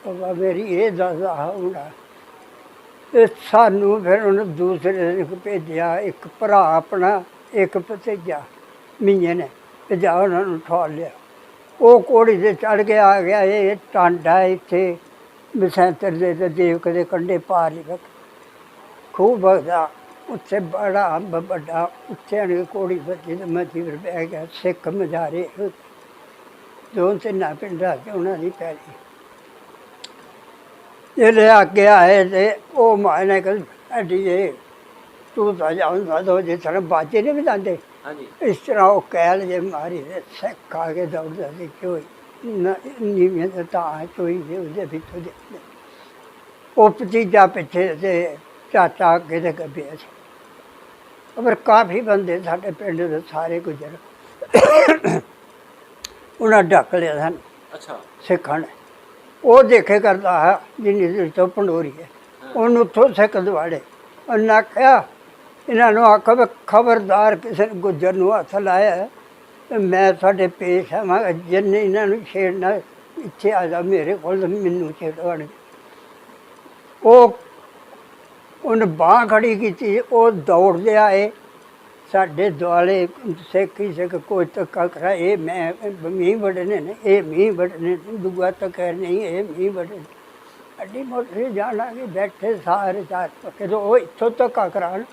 ਬਾਬਾ ਮੇਰੀ ਇਹ ਦੱਸਦਾ ਹੋਣਾ। ਤੇ ਸਾਨੂੰ ਫਿਰ ਉਹਨੂੰ ਦੂਸਰੇ ਦਿਨ ਭੇਜਿਆ, ਇੱਕ ਭਰਾ ਆਪਣਾ, ਇੱਕ ਭਤੀਜਾ ਮੀਆਂ ਨੇ, ਤੇ ਜਾ ਉਹਨਾਂ ਨੂੰ ਠਾਲ ਲਿਆ। ਉਹ ਘੋੜੀ 'ਤੇ ਚੜ੍ਹ ਕੇ ਆ ਗਿਆ। ਇਹ ਟਾਂਡਾ ਇੱਥੇ ਬਸੰਤਰ ਦੇ ਤੇ ਦੇਵਕ ਦੇ ਕੰਢੇ ਪਾਰ ਹੀ ਖੂਬ ਵਗਦਾ, ਉੱਥੇ ਬੜਾ ਅੰਬ ਵੱਡਾ, ਉੱਥੇ ਆਣ ਕੇ ਘੋੜੀ ਬੱਜੀ ਤੇ ਮੱਛੀ ਫਿਰ ਬਹਿ ਗਿਆ। ਸਿੱਖ ਮਜ਼ਾਰੇ 2-3 ਪਿੰਡਾਂ 'ਚ ਉਹਨਾਂ ਦੀ ਪੈਲੀ। ਜਿਹੜੇ ਅੱਗੇ ਆਏ ਤੇ ਉਹ ਮਾਇਨੇ ਕਹਿੰਦੇ ਐਡੀ ਜੇ ਤੂੰ ਤਾਂ ਜਾਂਦਾ ਦੋ, ਜਿਸ ਤਰ੍ਹਾਂ ਬਾਜੇ ਨਹੀਂ ਵਜਾਉਂਦੇ, ਇਸ ਤਰ੍ਹਾਂ ਉਹ ਕਹਿਲ ਜੇ ਮਾਰੀ ਤੇ ਸਿੱਖ ਆ ਕੇ ਦੌੜਦਾ ਸੀ। ਚੋਈ ਨੀਵੀਆਂ ਦੇ ਤਾਂ ਚੋਈ ਦੇ ਉਹਦੇ ਵਿੱਚੋਂ ਦੇ ਉਹ ਭਤੀਜਾ ਪਿੱਛੇ ਤੇ ਚਾਚਾ ਅੱਗੇ ਤੇ ਗੱਭਿਆ ਸੀ। ਪਰ ਕਾਫੀ ਬੰਦੇ ਸਾਡੇ ਪਿੰਡ ਦੇ ਸਾਰੇ ਗੁਜ਼ਰ ਉਹਨਾਂ ਢੱਕ ਲਿਆ ਸਨ। ਅੱਛਾ। ਸਿੱਖਾਂ ਨੇ ਉਹ ਦੇਖੇ ਕਰਦਾ ਹੈ ਜਿੰਨੀ ਦੇਰ ਤੋਂ ਪੰਡੋਰੀ ਹੈ, ਉਹਨੂੰ ਉੱਥੋਂ ਸਿੱਖ ਦਵਾੜੇ। ਉਹਨੇ ਆਖਿਆ ਇਹਨਾਂ ਨੂੰ ਆਖੋ ਵੀ ਖਬਰਦਾਰ ਕਿਸੇ ਨੇ ਗੁੱਜਰ ਨੂੰ ਹੱਥ ਲਾਇਆ ਤੇ ਮੈਂ ਤੁਹਾਡੇ ਪੇਸ਼ ਆਵਾਂਗਾ। ਜਿੰਨੇ ਇਹਨਾਂ ਨੂੰ ਛੇੜਨਾ ਇੱਥੇ ਆ ਜਾ ਮੇਰੇ ਕੋਲ, ਮੈਨੂੰ ਛੇੜਵਾਣ। ਉਹਨੇ ਬਾਂਹ ਖੜੀ ਕੀਤੀ, ਉਹ ਦੌੜਦੇ ਆਏ ਸਾਡੇ ਦੁਆਲੇ। ਸਿੱਖ ਹੀ ਸਿੱਖ ਕੋਈ ਧੱਕਾ ਕਰਾ, ਇਹ ਮੈਂ ਮੀਂਹ ਵੱਢਣੇ ਨੇ, ਇਹ ਮੀਂਹ ਵੱਢਣੇ ਨੇ, ਦੂਆ ਧੱਕਾ ਨਹੀਂ, ਇਹ ਮੀਂਹ ਵੱਢਣੇ। ਅੱਡੀ ਮੋਟਰ ਜਾਣ ਲੱਗੇ, ਬੈਠੇ ਸਾਰੇ ਚਾਰ ਪੱਕੇ। ਉਹ ਇੱਥੋਂ ਧੱਕਾ ਕਰਾਉਣ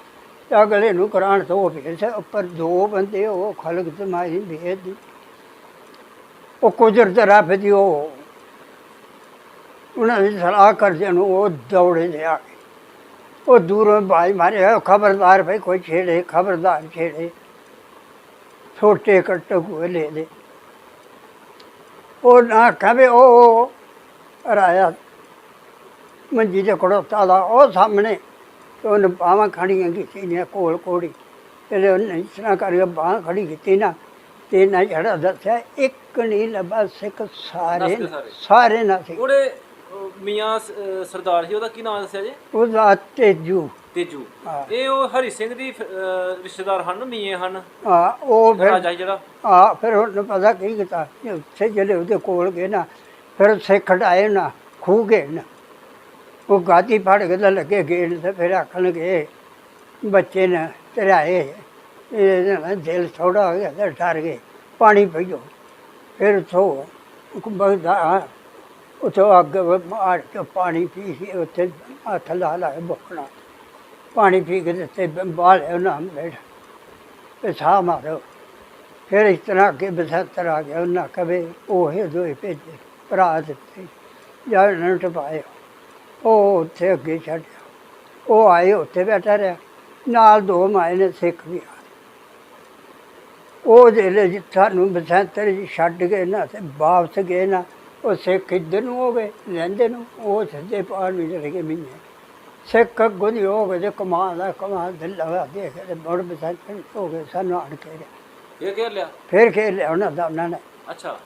ਅਗਲੇ ਨੂੰ ਕੁਰਾਨ ਤੋਂ ਭੇਜ ਉੱਪਰ 2 ਬੰਦੇ ਉਹ ਖਲਕ ਤੁਮਾਰੀ ਭੇਜ ਦੀ ਉਹ ਕੁਦਰਤ ਰੱਬ ਦੀ ਉਹ ਉਹਨਾਂ ਦੀ ਸਲਾਹ ਕਰਦੇ ਨੂੰ ਉਹ ਦੌੜੇ ਲਿਆ ਉਹ ਦੂਰੋਂ ਭਾਈ ਮਾਰੇ ਖਬਰਦਾਰ ਭਾਈ ਕੋਈ ਛੇੜੇ ਖਬਰਦਾਰ ਛੇੜੇ ਛੋਟੇ ਕੱਟ ਹੋਏ ਲੈ ਦੇ ਉਹ ਨਾ ਕਹੇ ਉਹ ਰਾਇਆ ਮੰਜੀ ਦੇ ਖੜੋਤਾ ਦਾ ਉਹ ਸਾਹਮਣੇ ਉਹਨੇ ਬਾਹਾਂ ਖੜੀਆਂ ਕੀਤੀਆਂ ਕੋਲ ਕੋੜੀ ਇਹਦੇ ਉਹਨੇ ਇਸ ਤਰ੍ਹਾਂ ਕਰਕੇ ਬਾਂਹ ਖੜੀ ਕੀਤੀ ਨਾ ਤੇ ਇਹਨਾਂ ਜਿਹੜਾ ਦੱਸਿਆ ਇੱਕ ਨਹੀਂ ਲੱਭਾ ਸਿੱਖ ਸਾਰੇ ਸਾਰੇ ਨਾ ਸੀ ਉਹਦੇ ਮੀਆਂ ਸਰਦਾਰ ਸੀ ਉਹਦਾ ਕੀ ਨਾਮ ਦੱਸਿਆ ਜੀ ਉਹਦਾ ਤੇਜੂ ਤੇਜੂ ਇਹ ਉਹ ਹਰੀ ਸਿੰਘ ਦੀ ਰਿਸ਼ਤੇਦਾਰ ਹਨ ਮੀਏ ਹਨ ਹਾਂ ਉਹ ਫਿਰ ਰਾਜਾ ਜਿਹੜਾ ਹਾਂ ਫਿਰ ਉਹਨੇ ਪਤਾ ਕੀ ਕੀਤਾ ਉੱਥੇ ਜਿਹੜੇ ਉਹਦੇ ਕੋਲ ਗਏ ਨਾ ਫਿਰ ਸਿੱਖ ਹਟਾਏ ਨਾ ਖੂਹ ਗਏ ਨਾ ਉਹ ਗਾਦੀ ਫੜ ਕੇ ਤਾਂ ਲੱਗੇ ਗੇੜ ਤੇ ਫਿਰ ਆਖਣਗੇ ਬੱਚੇ ਨੇ ਧਰਾਏ ਇਹ ਦਿਲ ਥੋੜਾ ਹੋ ਗਿਆ ਤੇ ਡਰ ਗਏ ਪਾਣੀ ਪੀਓ ਫਿਰ ਉੱਥੋਂ ਬਗਦਾ ਉੱਥੋਂ ਅੱਗ ਮਾਰ ਕੇ ਪਾਣੀ ਪੀ ਸੀ ਉੱਥੇ ਹੱਥ ਲਾ ਲਾਏ ਬੁੱਕਣਾ ਪਾਣੀ ਪੀ ਕੇ ਦਿੱਤੇ ਬਾਹਲੇ ਉਹਨਾਂ ਬੈਠ ਤੇ ਸਾਹ ਮਾਰੋ ਫਿਰ ਇਸ ਤਰ੍ਹਾਂ ਅੱਗੇ ਬਸੰਤਰ ਆ ਗਿਆ ਉਹਨਾਂ ਕਵੇ ਉਹ ਦੋਏ ਭੇਜੇ ਭਰਾ ਦਿੱਤੇ ਜਾਂ ਇਹਨਾਂ ਨੂੰ ਟਪਾਏ ਉਹ ਉੱਥੇ ਅੱਗੇ ਛੱਡਿਆ ਉਹ ਆਏ ਉੱਥੇ ਬੈਠਾ ਰਿਹਾ ਨਾਲ 2 ਮਾਏ ਨੇ ਸਿੱਖ ਵੀ ਆ ਉਹ ਜਿਹੜੇ ਸਾਨੂੰ ਬਸੰਤਰ ਛੱਡ ਗਏ ਨਾ ਤੇ ਵਾਪਸ ਗਏ ਨਾ ਉਹ ਸਿੱਖ ਇੱਧਰ ਨੂੰ ਹੋ ਗਏ ਲਹਿੰਦੇ ਨੂੰ ਉਹ ਸਿੱਧੇ ਪਾਰ ਨੂੰ ਚਲੇ ਗਏ ਮਹੀਨੇ ਸਿੱਖ ਅੱਗੋਂ ਦੀ ਹੋ ਗਏ ਤੇ ਕਮਾਲ ਦਿਲ ਲਗਾ ਦੇਖ ਤੇ ਮੁੜ ਬਸੰਤਰ ਹੋ ਗਏ ਸਾਨੂੰ ਆਣ ਕੇ ਫਿਰ ਖੇਡ ਲਿਆ ਉਹਨਾਂ ਨੇ ਅੱਛਾ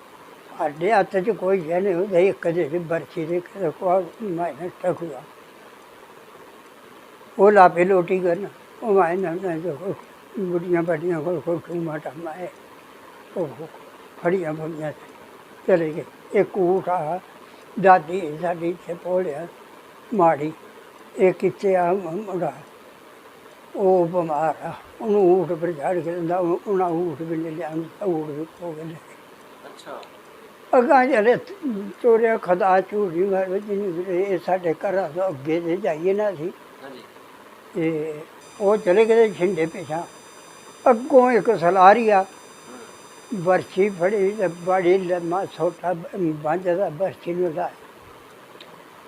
ਸਾਡੇ ਹੱਥ 'ਚ ਕੋਈ ਹੈ ਨਹੀਂ ਉਹਦੇ ਇੱਕ ਦੇ ਬਰਛੀ ਦੇ ਕੋਈ ਮਾਇਨੇ ਟਕੂਆ ਉਹ ਲਾਪੇ ਲੋਟੀ ਕਰਨ ਉਹ ਮਾਇਨੇ ਬੁੱਢੀਆਂ ਬਾਡੀਆਂ ਕੋਲ ਕੋਈ ਮਾਟਾ ਮਾਏ ਉਹ ਫੜੀਆਂ ਬੋਲੀਆਂ ਚਲੇ ਗਏ ਇੱਕ ਊਠ ਆ ਦਾਦੀ ਸਾਡੀ ਇੱਥੇ ਪੋੜਿਆ ਮਾੜੀ ਇਹ ਕਿੱਥੇ ਆ ਮੁੰਡਾ ਉਹ ਬਿਮਾਰ ਆ ਉਹਨੂੰ ਊਠ ਪਰ ਝਾੜ ਕੇ ਦਿੰਦਾ ਉਹਨਾਂ ਊਠ ਵੀ ਲੈ ਲਿਆ ਊਠ ਵੀ ਹੋ ਗਏ ਅੱਛਾ ਅੱਗਾ ਜਿਹੜੇ ਚੋਰਿਆ ਖਦਾ ਝੂੜੀ ਮਾਰ ਜਿਹਨੂੰ ਇਹ ਸਾਡੇ ਘਰਾਂ ਤੋਂ ਅੱਗੇ ਦੇ ਜਾਈਏ ਨਾ ਅਸੀਂ ਤੇ ਉਹ ਚਲੇ ਗਏ ਛਿੰਡੇ ਪਿਛਾਂ ਅੱਗੋਂ ਇੱਕ ਸਲਾਰੀ ਆ ਬਰਛੀ ਫੜੀ ਤੇ ਬੜੀ ਲੰਮਾ ਛੋਟਾ ਬਾਂਝਾ ਦਾ ਬਰਛੀ ਨੂੰ ਲਾਇਆ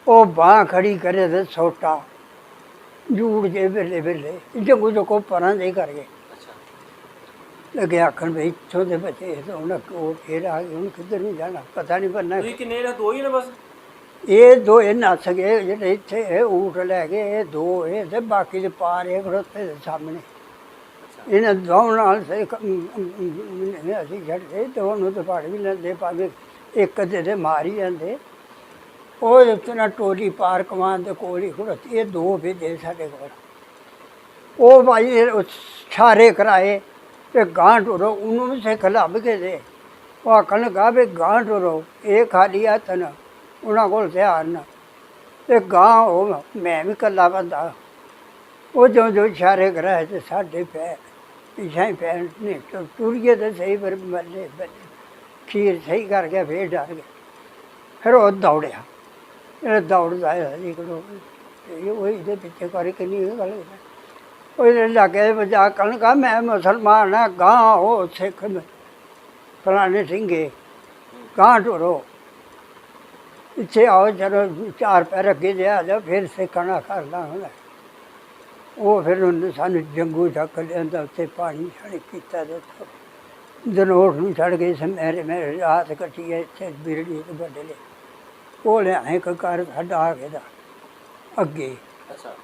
ਉਹ ਬਾਂਹ ਖੜੀ ਕਰੇ ਤੇ ਛੋਟਾ ਜੂੜ ਜੇ ਵੇਲੇ ਜੰਗੂ ਕੋ ਪਰਾਂ ਦੇ ਕਰ ਗਏ ਲੱਗੇ ਆਖਣ ਵੀ ਇੱਥੋਂ ਦੇ ਬੱਚੇ ਤਾਂ ਹੁਣ ਉਹ ਫੇਰ ਆ ਗਏ ਹੁਣ ਕਿੱਧਰ ਨੂੰ ਜਾਣਾ ਪਤਾ ਨਹੀਂ ਬਣਨਾ ਤੁਸੀਂ ਕਿੰਨੇ ਨੇ 2 ਹੀ ਨੇ ਬਸ ਇਹ 2 ਇਹ ਨੱਸ ਗਏ ਜਿਹੜੇ ਇੱਥੇ ਇਹ ਊਠ ਲੈ ਗਏ ਇਹ 2 ਇਹ ਤੇ ਬਾਕੀ ਦੇ ਪਾਰ ਇਹ ਖੜੋਤੇ ਦੇ ਸਾਹਮਣੇ ਇਹਨਾਂ ਦੋਵਾਂ ਨਾਲ ਅਸੀਂ ਛੱਡ ਗਏ ਤੇ ਉਹਨੂੰ ਤਾਂ ਪਹਾੜ ਵੀ ਲੈਂਦੇ ਪਾਗੇ ਇੱਕ ਦੇ ਮਾਰ ਹੀ ਜਾਂਦੇ ਉਹ ਉਤਨਾ ਟੋਲੀ ਪਾਰ ਕਮਾਨ ਦੇ ਕੋਲ ਹੀ ਖੜੋਤੀ ਇਹ 2 ਭੇਜੇ ਸਾਡੇ ਕੋਲ ਉਹ ਭਾਈ ਛਾਰੇ ਕਰਾਏ ਤੇ ਗਾਂ ਟੁਰੋ ਉਹਨੂੰ ਵੀ ਸਿੱਖ ਲੱਭ ਕੇ ਦੇ ਉਹ ਆਖਣ ਲੱਗਾ ਵੀ ਗਾਂ ਟੁਰੋ ਇਹ ਖਾਲੀ ਹੱਥ ਨਾ ਉਹਨਾਂ ਕੋਲ ਧਿਆਨ ਨਾ ਤੇ ਗਾਂ ਉਹ ਮੈਂ ਵੀ ਇਕੱਲਾ ਬੰਦਾ ਉਹ ਜੋ ਇਸ਼ਾਰੇ ਕਰਾਏ ਤੇ ਸਾਡੇ ਪੈਰ ਪਿਛਾਂ ਹੀ ਪੈਰ ਨੇ ਟੁਰੀਏ ਤਾਂ ਸਹੀ ਪਰ ਮੱਲੇ ਖੀਰ ਸਹੀ ਕਰ ਗਿਆ ਫੇਰ ਡਰ ਗਿਆ ਫਿਰ ਉਹ ਦੌੜਿਆ ਜਿਹੜਾ ਦੌੜਦਾ ਹੈ ਜੀ ਕੋਲ ਉਹ ਇਹਦੇ ਪਿੱਛੇ ਕਰੇ ਕਿ ਨਹੀਂ ਇਹ ਗੱਲ ਉਹਦੇ ਲਾਗੇ ਵਜਾ ਕਰਨ ਕਾ ਮੈਂ ਮੁਸਲਮਾਨ ਹਾਂ ਗਾਂ ਉਹ ਸਿੱਖ ਫਲਾਣੇ ਸਿੰਘੇ ਗਾਂ ਟੁਰੋ ਇੱਥੇ ਆਓ ਜਦੋਂ 4 ਪੈਰ ਅੱਗੇ ਜਾ ਜਾ ਫਿਰ ਸਿੱਖਣਾ ਕਰਨਾ ਹੁੰਦਾ ਉਹ ਫਿਰ ਉਹਨੇ ਸਾਨੂੰ ਜੰਗੂ ਢੱਕ ਲਿਆਂਦਾ ਉੱਥੇ ਪਾਣੀ ਛੜ ਕੀਤਾ ਤੇ ਜਨੋਟ ਨੂੰ ਛੱਡ ਗਏ ਮੇਰੇ ਰਾਤ ਕੱਟੀ ਇੱਥੇ ਬਿਰੜੀ ਤੇ ਬਦਲੇ ਉਹ ਲਿਆ ਇੱਕ ਘਰ ਸਾਡਾ ਆ ਗਿਆ ਅੱਗੇ ਅੱਛਾ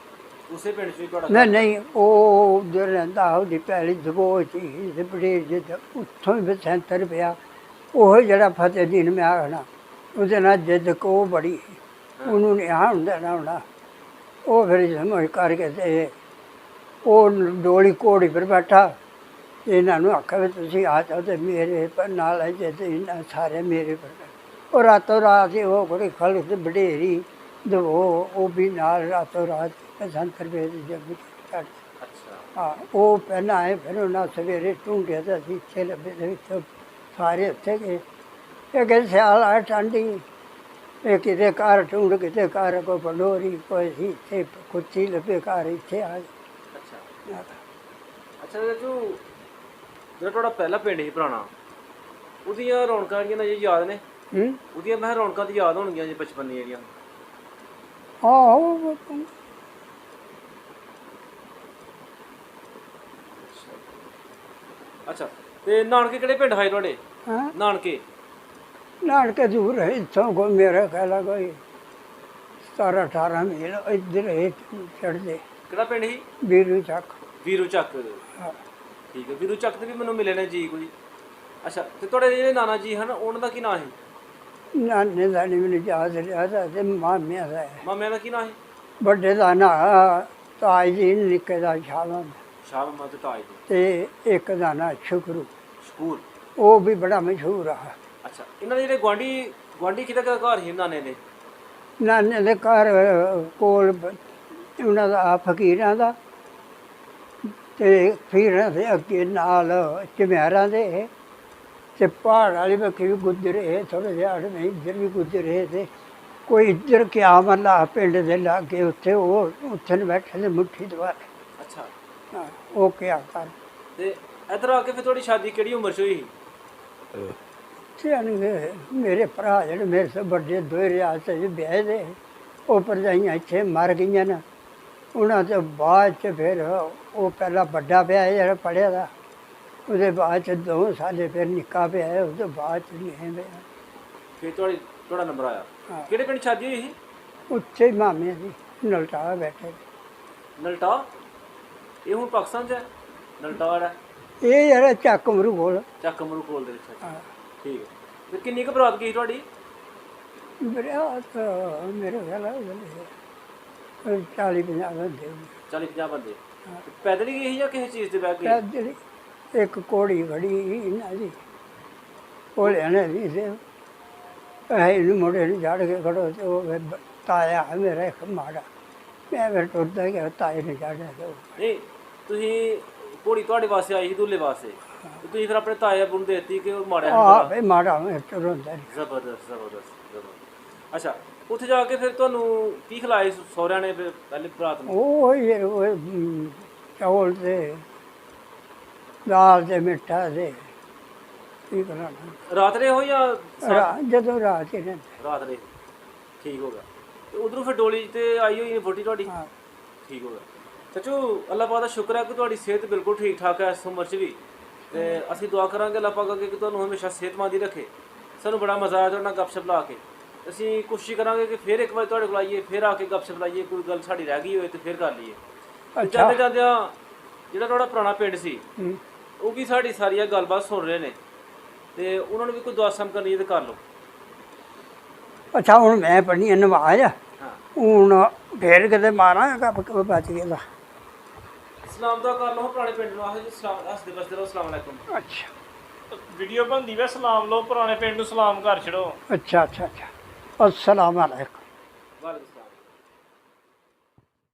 ਉਸੇ ਪਿੰਡ 'ਚ ਤੁਹਾਡਾ ਨਹੀਂ ਉਹ ਉਧਰ ਰਹਿੰਦਾ ਉਹਦੀ ਪਹਿਲੀ ਦਬੋਚ ਸੀ ਬੜੇ ਜਿੱਦ ਉੱਥੋਂ ਹੀ ਬਸੰਤਰ ਪਿਆ ਉਹ ਜਿਹੜਾ ਫਤਿਹਦੀਨ ਮੈਂ ਆਖਣਾ ਉਹਦੇ ਨਾਲ ਜਿੱਦ ਕੋ ਬੜੀ ਉਹਨੂੰ ਨਹੀਂ ਹੁੰਦਾ ਨਾ ਹੋਣਾ ਉਹ ਫਿਰ ਸਮਝ ਕਰਕੇ ਤੇ ਉਹ ਡੋਲੀ ਘੋੜੀ ਪਰ ਬੈਠਾ ਇਹਨਾਂ ਨੂੰ ਆਖਿਆ ਵੀ ਤੁਸੀਂ ਆ ਜਾਓ ਤੇ ਮੇਰੇ ਪਰ ਨਾਲ ਹੈ ਜੇ ਇਹਨਾਂ ਸਾਰੇ ਮੇਰੇ ਪਰ ਉਹ ਰਾਤੋਂ ਰਾਤ ਹੀ ਉਹ ਬੜੀ ਖਲਕ ਵਡੇਰੀ ਦਵੋ ਉਹ ਵੀ ਨਾਲ ਰਾਤੋਂ ਰਾਤ ਬਸੰਤਰ ਵੇ ਜੱਗ ਛੱਡ ਹਾਂ ਉਹ ਪਹਿਲਾਂ ਆਏ ਫਿਰ ਉਹਨਾਂ ਸਵੇਰੇ ਢੂੰਡਿਆ ਤਾਂ ਅਸੀਂ ਇੱਥੇ ਲੱਭੇ ਦੇ ਵਿੱਚ ਸਾਰੇ ਉੱਥੇ ਗਏ ਇਹ ਕਹਿੰਦੇ ਸਿਆਲ ਆ ਠੰਡੀ ਇਹ ਕਿਤੇ ਘਰ ਢੂੰਡ ਕਿਤੇ ਘਰ ਕੋਈ ਪੰਡੋਰੀ ਕੋਈ ਸੀ ਇੱਥੇ ਕੁੱਤੀ ਲੱਭੇ ਘਰ ਇੱਥੇ ਆ ਗਏ ਅੱਛਾ ਚਾਚੂ, ਜਿਹੜਾ ਤੁਹਾਡਾ ਪਹਿਲਾ ਪਿੰਡ ਸੀ ਪੁਰਾਣਾ, ਉਹਦੀਆਂ ਰੌਣਕਾਂ ਜਿਹੜੀਆਂ ਨੇ ਜੀ ਯਾਦ ਨੇ? ਉਹਦੀਆਂ ਮੈਂ ਕਿਹਾ ਰੌਣਕਾਂ ਤਾਂ ਯਾਦ ਹੋਣਗੀਆਂ ਜੀ ਬਚਪਨ ਦੀਆਂ ਜਿਹੜੀਆਂ। ਆਹੋ ਅੱਛਾ, ਤੇ ਨਾਨਕੇ ਕਿਹੜੇ ਪਿੰਡ ਹੈ ਤੁਹਾਡੇ? ਹਾਂ ਨਾਨਕੇ ਨਾਨਕੇ ਦੂਰ ਹੈ ਇੱਥੋਂ ਕੋਈ ਮੇਰਾ ਖਿਆਲ ਆ ਕੋਈ 17-18 ਮੀਲ ਇੱਧਰ ਹੈ ਚੜ੍ਹਦੇ। ਕਿਹੜਾ ਪਿੰਡ ਸੀ? ਬੀਰੂ ਚੱਕ। ਵੀਰੂ ਚੱਕ। ਹਾਂ ਠੀਕ ਹੈ, ਵੀਰੂ ਚੱਕ ਤੇ ਵੀ ਮੈਨੂੰ ਮਿਲੇ ਨੇ ਜੀ ਕੋਈ। ਅੱਛਾ, ਤੇ ਤੁਹਾਡੇ ਜਿਹੜੇ ਨਾਨਾ ਜੀ ਹਨ ਉਹਨਾਂ ਦਾ ਕੀ ਨਾਂ ਸੀ? ਨਾਨੇ ਦਾ ਨਹੀਂ ਮੈਨੂੰ ਯਾਦ ਰਿਹਾ ਤੇ ਮਾਮਿਆਂ ਦਾ ਹੈ। ਮਾਮਿਆਂ ਦਾ ਕੀ ਨਾਂ ਸੀ? ਵੱਡੇ ਦਾ ਨਾਂ ਤਾਜ ਜੀ, ਨਿੱਕੇ ਦਾ ਸ਼ਾਲਮ ਸ਼ਾਹ ਮੁਹੰਮਦ ਤਾਜ ਜੀ। ਤੇ ਇੱਕ ਦਾ ਨਾਂ ਸ਼ੁਕਰੂ, ਸਕੂਲ। ਉਹ ਵੀ ਬੜਾ ਮਸ਼ਹੂਰ ਆ। ਅੱਛਾ, ਇਹਨਾਂ ਦੇ ਜਿਹੜੇ ਗੁਆਂਢੀ ਕਿਹਦਾ ਕਿਹਦਾ ਘਰ ਸੀ ਨਾਨੇ ਦੇ? ਨਾਨੇ ਦੇ ਘਰ ਕੋਲ ਉਹਨਾਂ ਦਾ ਫਕੀਰਾਂ ਦਾ, ਤੇ ਫਕੀਰਾਂ ਦੇ ਅੱਗੇ ਨਾਲ ਚਮਿਆਰਾਂ ਦੇ, ਤੇ ਪਹਾੜ ਵਾਲੀ ਬੱਕੀ ਵੀ ਗੁਜ਼ਰੇ ਥੋੜ੍ਹੇ ਜਿਹੇ ਅੜਵੇਂ ਇੱਧਰ ਵੀ ਗੁਜ਼ਰੇ। ਤੇ ਕੋਈ ਇੱਧਰ ਕਿਆ ਮੱਲਾ ਪਿੰਡ ਦੇ ਲਾਗੇ ਉੱਥੇ ਉਹ ਉੱਥੇ ਨੂੰ ਬੈਠੇ ਤੇ ਮੁੱਠੀ ਦੁਆਰੇ। ਅੱਛਾ, ਹਾਂ, ਉਹ ਕਿਆ ਕਰ ਤੇ ਇੱਧਰ ਆ ਕੇ ਫਿਰ ਤੁਹਾਡੀ ਸ਼ਾਦੀ ਕਿਹੜੀ ਉਮਰ 'ਚ ਹੋਈ? ਸਿਆਣੇ ਮੇਰੇ ਭਰਾ ਜਿਹੜੇ ਮੇਰੇ ਤੋਂ ਵੱਡੇ ਦੋਏ ਰਿਆਸਤ 'ਚ ਵਿਆਹੇ ਦੇ, ਉਹ ਭਰਜਾਈਆਂ ਇੱਥੇ ਮਰ ਗਈਆਂ ਨੇ। ਉਹਨਾਂ ਤੋਂ ਬਾਅਦ 'ਚ ਫਿਰ ਉਹ ਪਹਿਲਾਂ ਵੱਡਾ ਵਿਆਹ ਜਿਹੜਾ ਪੜ੍ਹਿਆ ਦਾ, ਉਹਦੇ ਬਾਅਦ 'ਚ 2 ਸਾਲ ਫਿਰ ਨਿੱਕਾ ਵਿਆਹ, ਉਹਦੇ ਬਾਅਦ 'ਚ ਨਹੀਂ ਵਿਆਹ। ਫਿਰ ਤੁਹਾਡਾ ਨੰਬਰ ਆਇਆ। ਹਾਂ। ਕਿਹੜੇ ਪਿੰਡ ਸ਼ਾਦੀ ਹੋਈ ਸੀ? ਉੱਥੇ ਹੀ ਮਾਮੇ ਦੀ ਨਲਟਾ ਬੈਠੇ। ਨਲਟਾ? ਇਹ ਹੁਣ ਪਾਕਿਸਤਾਨ 'ਚ ਹੈ ਨਲਟਾ ਵਾਲਾ? ਇਹ ਜਿਹੜਾ ਚੱਕ ਮਰੂ ਕੋਲ। ਚੱਕ ਮਰੂ ਕੋਲ ਦੇ ਵਿੱਚ। ਹਾਂ ਠੀਕ ਹੈ, ਤੇ ਕਿੰਨੀ ਕੁ ਬਰਾਤ ਗਈ ਤੁਹਾਡੀ? ਬਰਾਤ ਮੇਰੇ ਖਿਆਲ 40-50 ਬੰਦੇ। 40-50 ਬੰਦੇ। ਪੈਦਲ ਹੀ ਗਏ ਸੀ ਜਾਂ ਕਿਸੇ ਚੀਜ਼ ਤੇ ਬਹਿ ਕੇ? ਪੈਦਲ। ਇੱਕ ਘੋੜੀ ਖੜੀ ਇਹਨਾਂ ਦੀ, ਘੋੜਿਆਂ ਨੇ ਨਹੀਂ ਸੀ ਇਹਨੂੰ ਮੁੰਡੇ ਨੂੰ ਚੜ੍ਹ ਕੇ ਖੜੋ। ਤੇ ਉਹ ਫਿਰ ਤਾਇਆ ਮੇਰਾ ਇੱਕ ਮਾੜਾ, ਮੈਂ ਫਿਰ ਟੁਰਦਾ ਗਿਆ, ਤਾਏ ਨੇ ਚੜ੍ਹਿਆ। ਤੇ ਨਹੀਂ, ਤੁਸੀਂ ਘੋੜੀ ਤੁਹਾਡੇ ਵਾਸਤੇ ਆਈ ਸੀ ਦੁੱਲੇ ਵਾਸਤੇ, ਤੇ ਤੁਸੀਂ ਫਿਰ ਆਪਣੇ ਤਾਇਆ ਨੂੰ ਦੇਤੀ ਕਿ ਉਹ ਮਾੜਿਆ ਆਹ ਵੀ ਮਾੜਾ ਮੈਂ ਟੁਰਦਾ ਨਹੀਂ। ਜ਼ਬਰਦਸਤ ਜ਼ਬਰਦਸਤ ਜ਼ਬਰਦਸਤ। ਅੱਛਾ, ਉੱਥੇ ਜਾ ਕੇ ਫਿਰ ਤੁਹਾਨੂੰ ਕੀ ਖਿਲਾਏ ਸਹੁਰਿਆਂ ਨੇ ਫਿਰ ਪਹਿਲੇ ਬਰਾਤ ਨੂੰ? ਉਹ ਚੌਲ ਤੇ ਦਾਲ ਤੇ ਮਿੱਠਾ ਤੇ ਕੀ ਕਰਾਣਾ। ਰਾਤ ਰਹੇ ਹੋ ਜਾਂ ਜਦੋਂ ਰਾਤ ਹੀ ਰਹਿੰਦੇ। ਰਾਤ ਰਹੇ? ਠੀਕ ਹੋ ਗਿਆ। ਤੇ ਉਧਰੋਂ ਫਿਰ ਡੋਲੀ ਤੇ ਆਈ ਹੋਈ ਨੇ ਵੋਟੀ ਤੁਹਾਡੀ? ਹਾਂ। ਠੀਕ ਹੋ ਗਿਆ। ਚਾਚੂ, ਅੱਲਾਹ ਪਾਕ ਦਾ ਸ਼ੁਕਰ ਹੈ ਕਿ ਤੁਹਾਡੀ ਸਿਹਤ ਬਿਲਕੁਲ ਠੀਕ ਠਾਕ ਹੈ ਇਸ ਉਮਰ 'ਚ ਵੀ। ਤੇ ਅਸੀਂ ਦੁਆ ਕਰਾਂਗੇ ਅੱਲਾਹ ਪਾਕ ਅੱਗੇ ਕਿ ਤੁਹਾਨੂੰ ਹਮੇਸ਼ਾ ਸਿਹਤਮੰਦ ਹੀ ਰੱਖੇ। ਸਾਨੂੰ ਬੜਾ ਮਜ਼ਾ ਆਇਆ ਤੁਹਾਡੇ ਨਾਲ ਗੱਪਸ਼ਪ ਲਾ ਕੇ। ਅਸੀਂ ਕੋਸ਼ਿਸ਼ ਕਰਾਂਗੇ ਕਿ ਫਿਰ ਇੱਕ ਵਾਰ ਤੁਹਾਡੇ ਕੋਲ ਆਈਏ, ਫਿਰ ਆ ਕੇ ਗੱਪਸ਼ਪ ਲਾਈਏ, ਕੋਈ ਗੱਲ ਸਾਡੀ ਰਹਿ ਗਈ ਹੋਏ ਤੇ ਫਿਰ ਕਰ ਲਈਏ। ਜਾਂਦੇ ਜਾਂਦਿਆਂ ਜਿਹੜਾ ਤੁਹਾਡਾ ਪੁਰਾਣਾ ਪਿੰਡ ਸੀ, ਉਹ ਵੀ ਸਾਡੀ ਸਾਰੀਆਂ ਗੱਲਬਾਤ ਸੁਣ ਰਹੇ ਨੇ, ਤੇ ਉਹਨਾਂ ਨੂੰ ਵੀ ਕੋਈ ਦੁਆ ਸਮ ਕਰਨੀ ਹੈ ਤੇ ਕਰ ਲਓ। ਅੱਛਾ, ਹੁਣ ਮੈਂ ਪੜ੍ਹਨੀ ਨਮਾਜ਼। ਹਾਂ, ਹੁਣ ਫੇਰ ਕਿਤੇ ਮਾਰਾਂਗਾ ਕੱਪ ਬਚ ਗਿਆ ਦਾ। ਸਲਾਮ ਦਾ ਕਰ ਲਓ ਪੁਰਾਣੇ ਪਿੰਡ ਨੂੰ। ਆਹ ਜੀ ਸਲਾਮ, ਹੱਸਦੇ ਵਸਦੇ ਰਹੋ। ਅਸਲਾਮ ਅਲੈਕੁਮ। ਅੱਛਾ, ਵੀਡੀਓ ਬਣਦੀ ਵੇ, ਸਲਾਮ ਲਓ, ਪੁਰਾਣੇ ਪਿੰਡ ਨੂੰ ਸਲਾਮ ਕਰ ਛੜੋ। ਅੱਛਾ ਅੱਛਾ ਅੱਛਾ। ਅਸਲਾਮ ਅਲੈਕੁਮ। ਵਾਲੇਕੁਮ।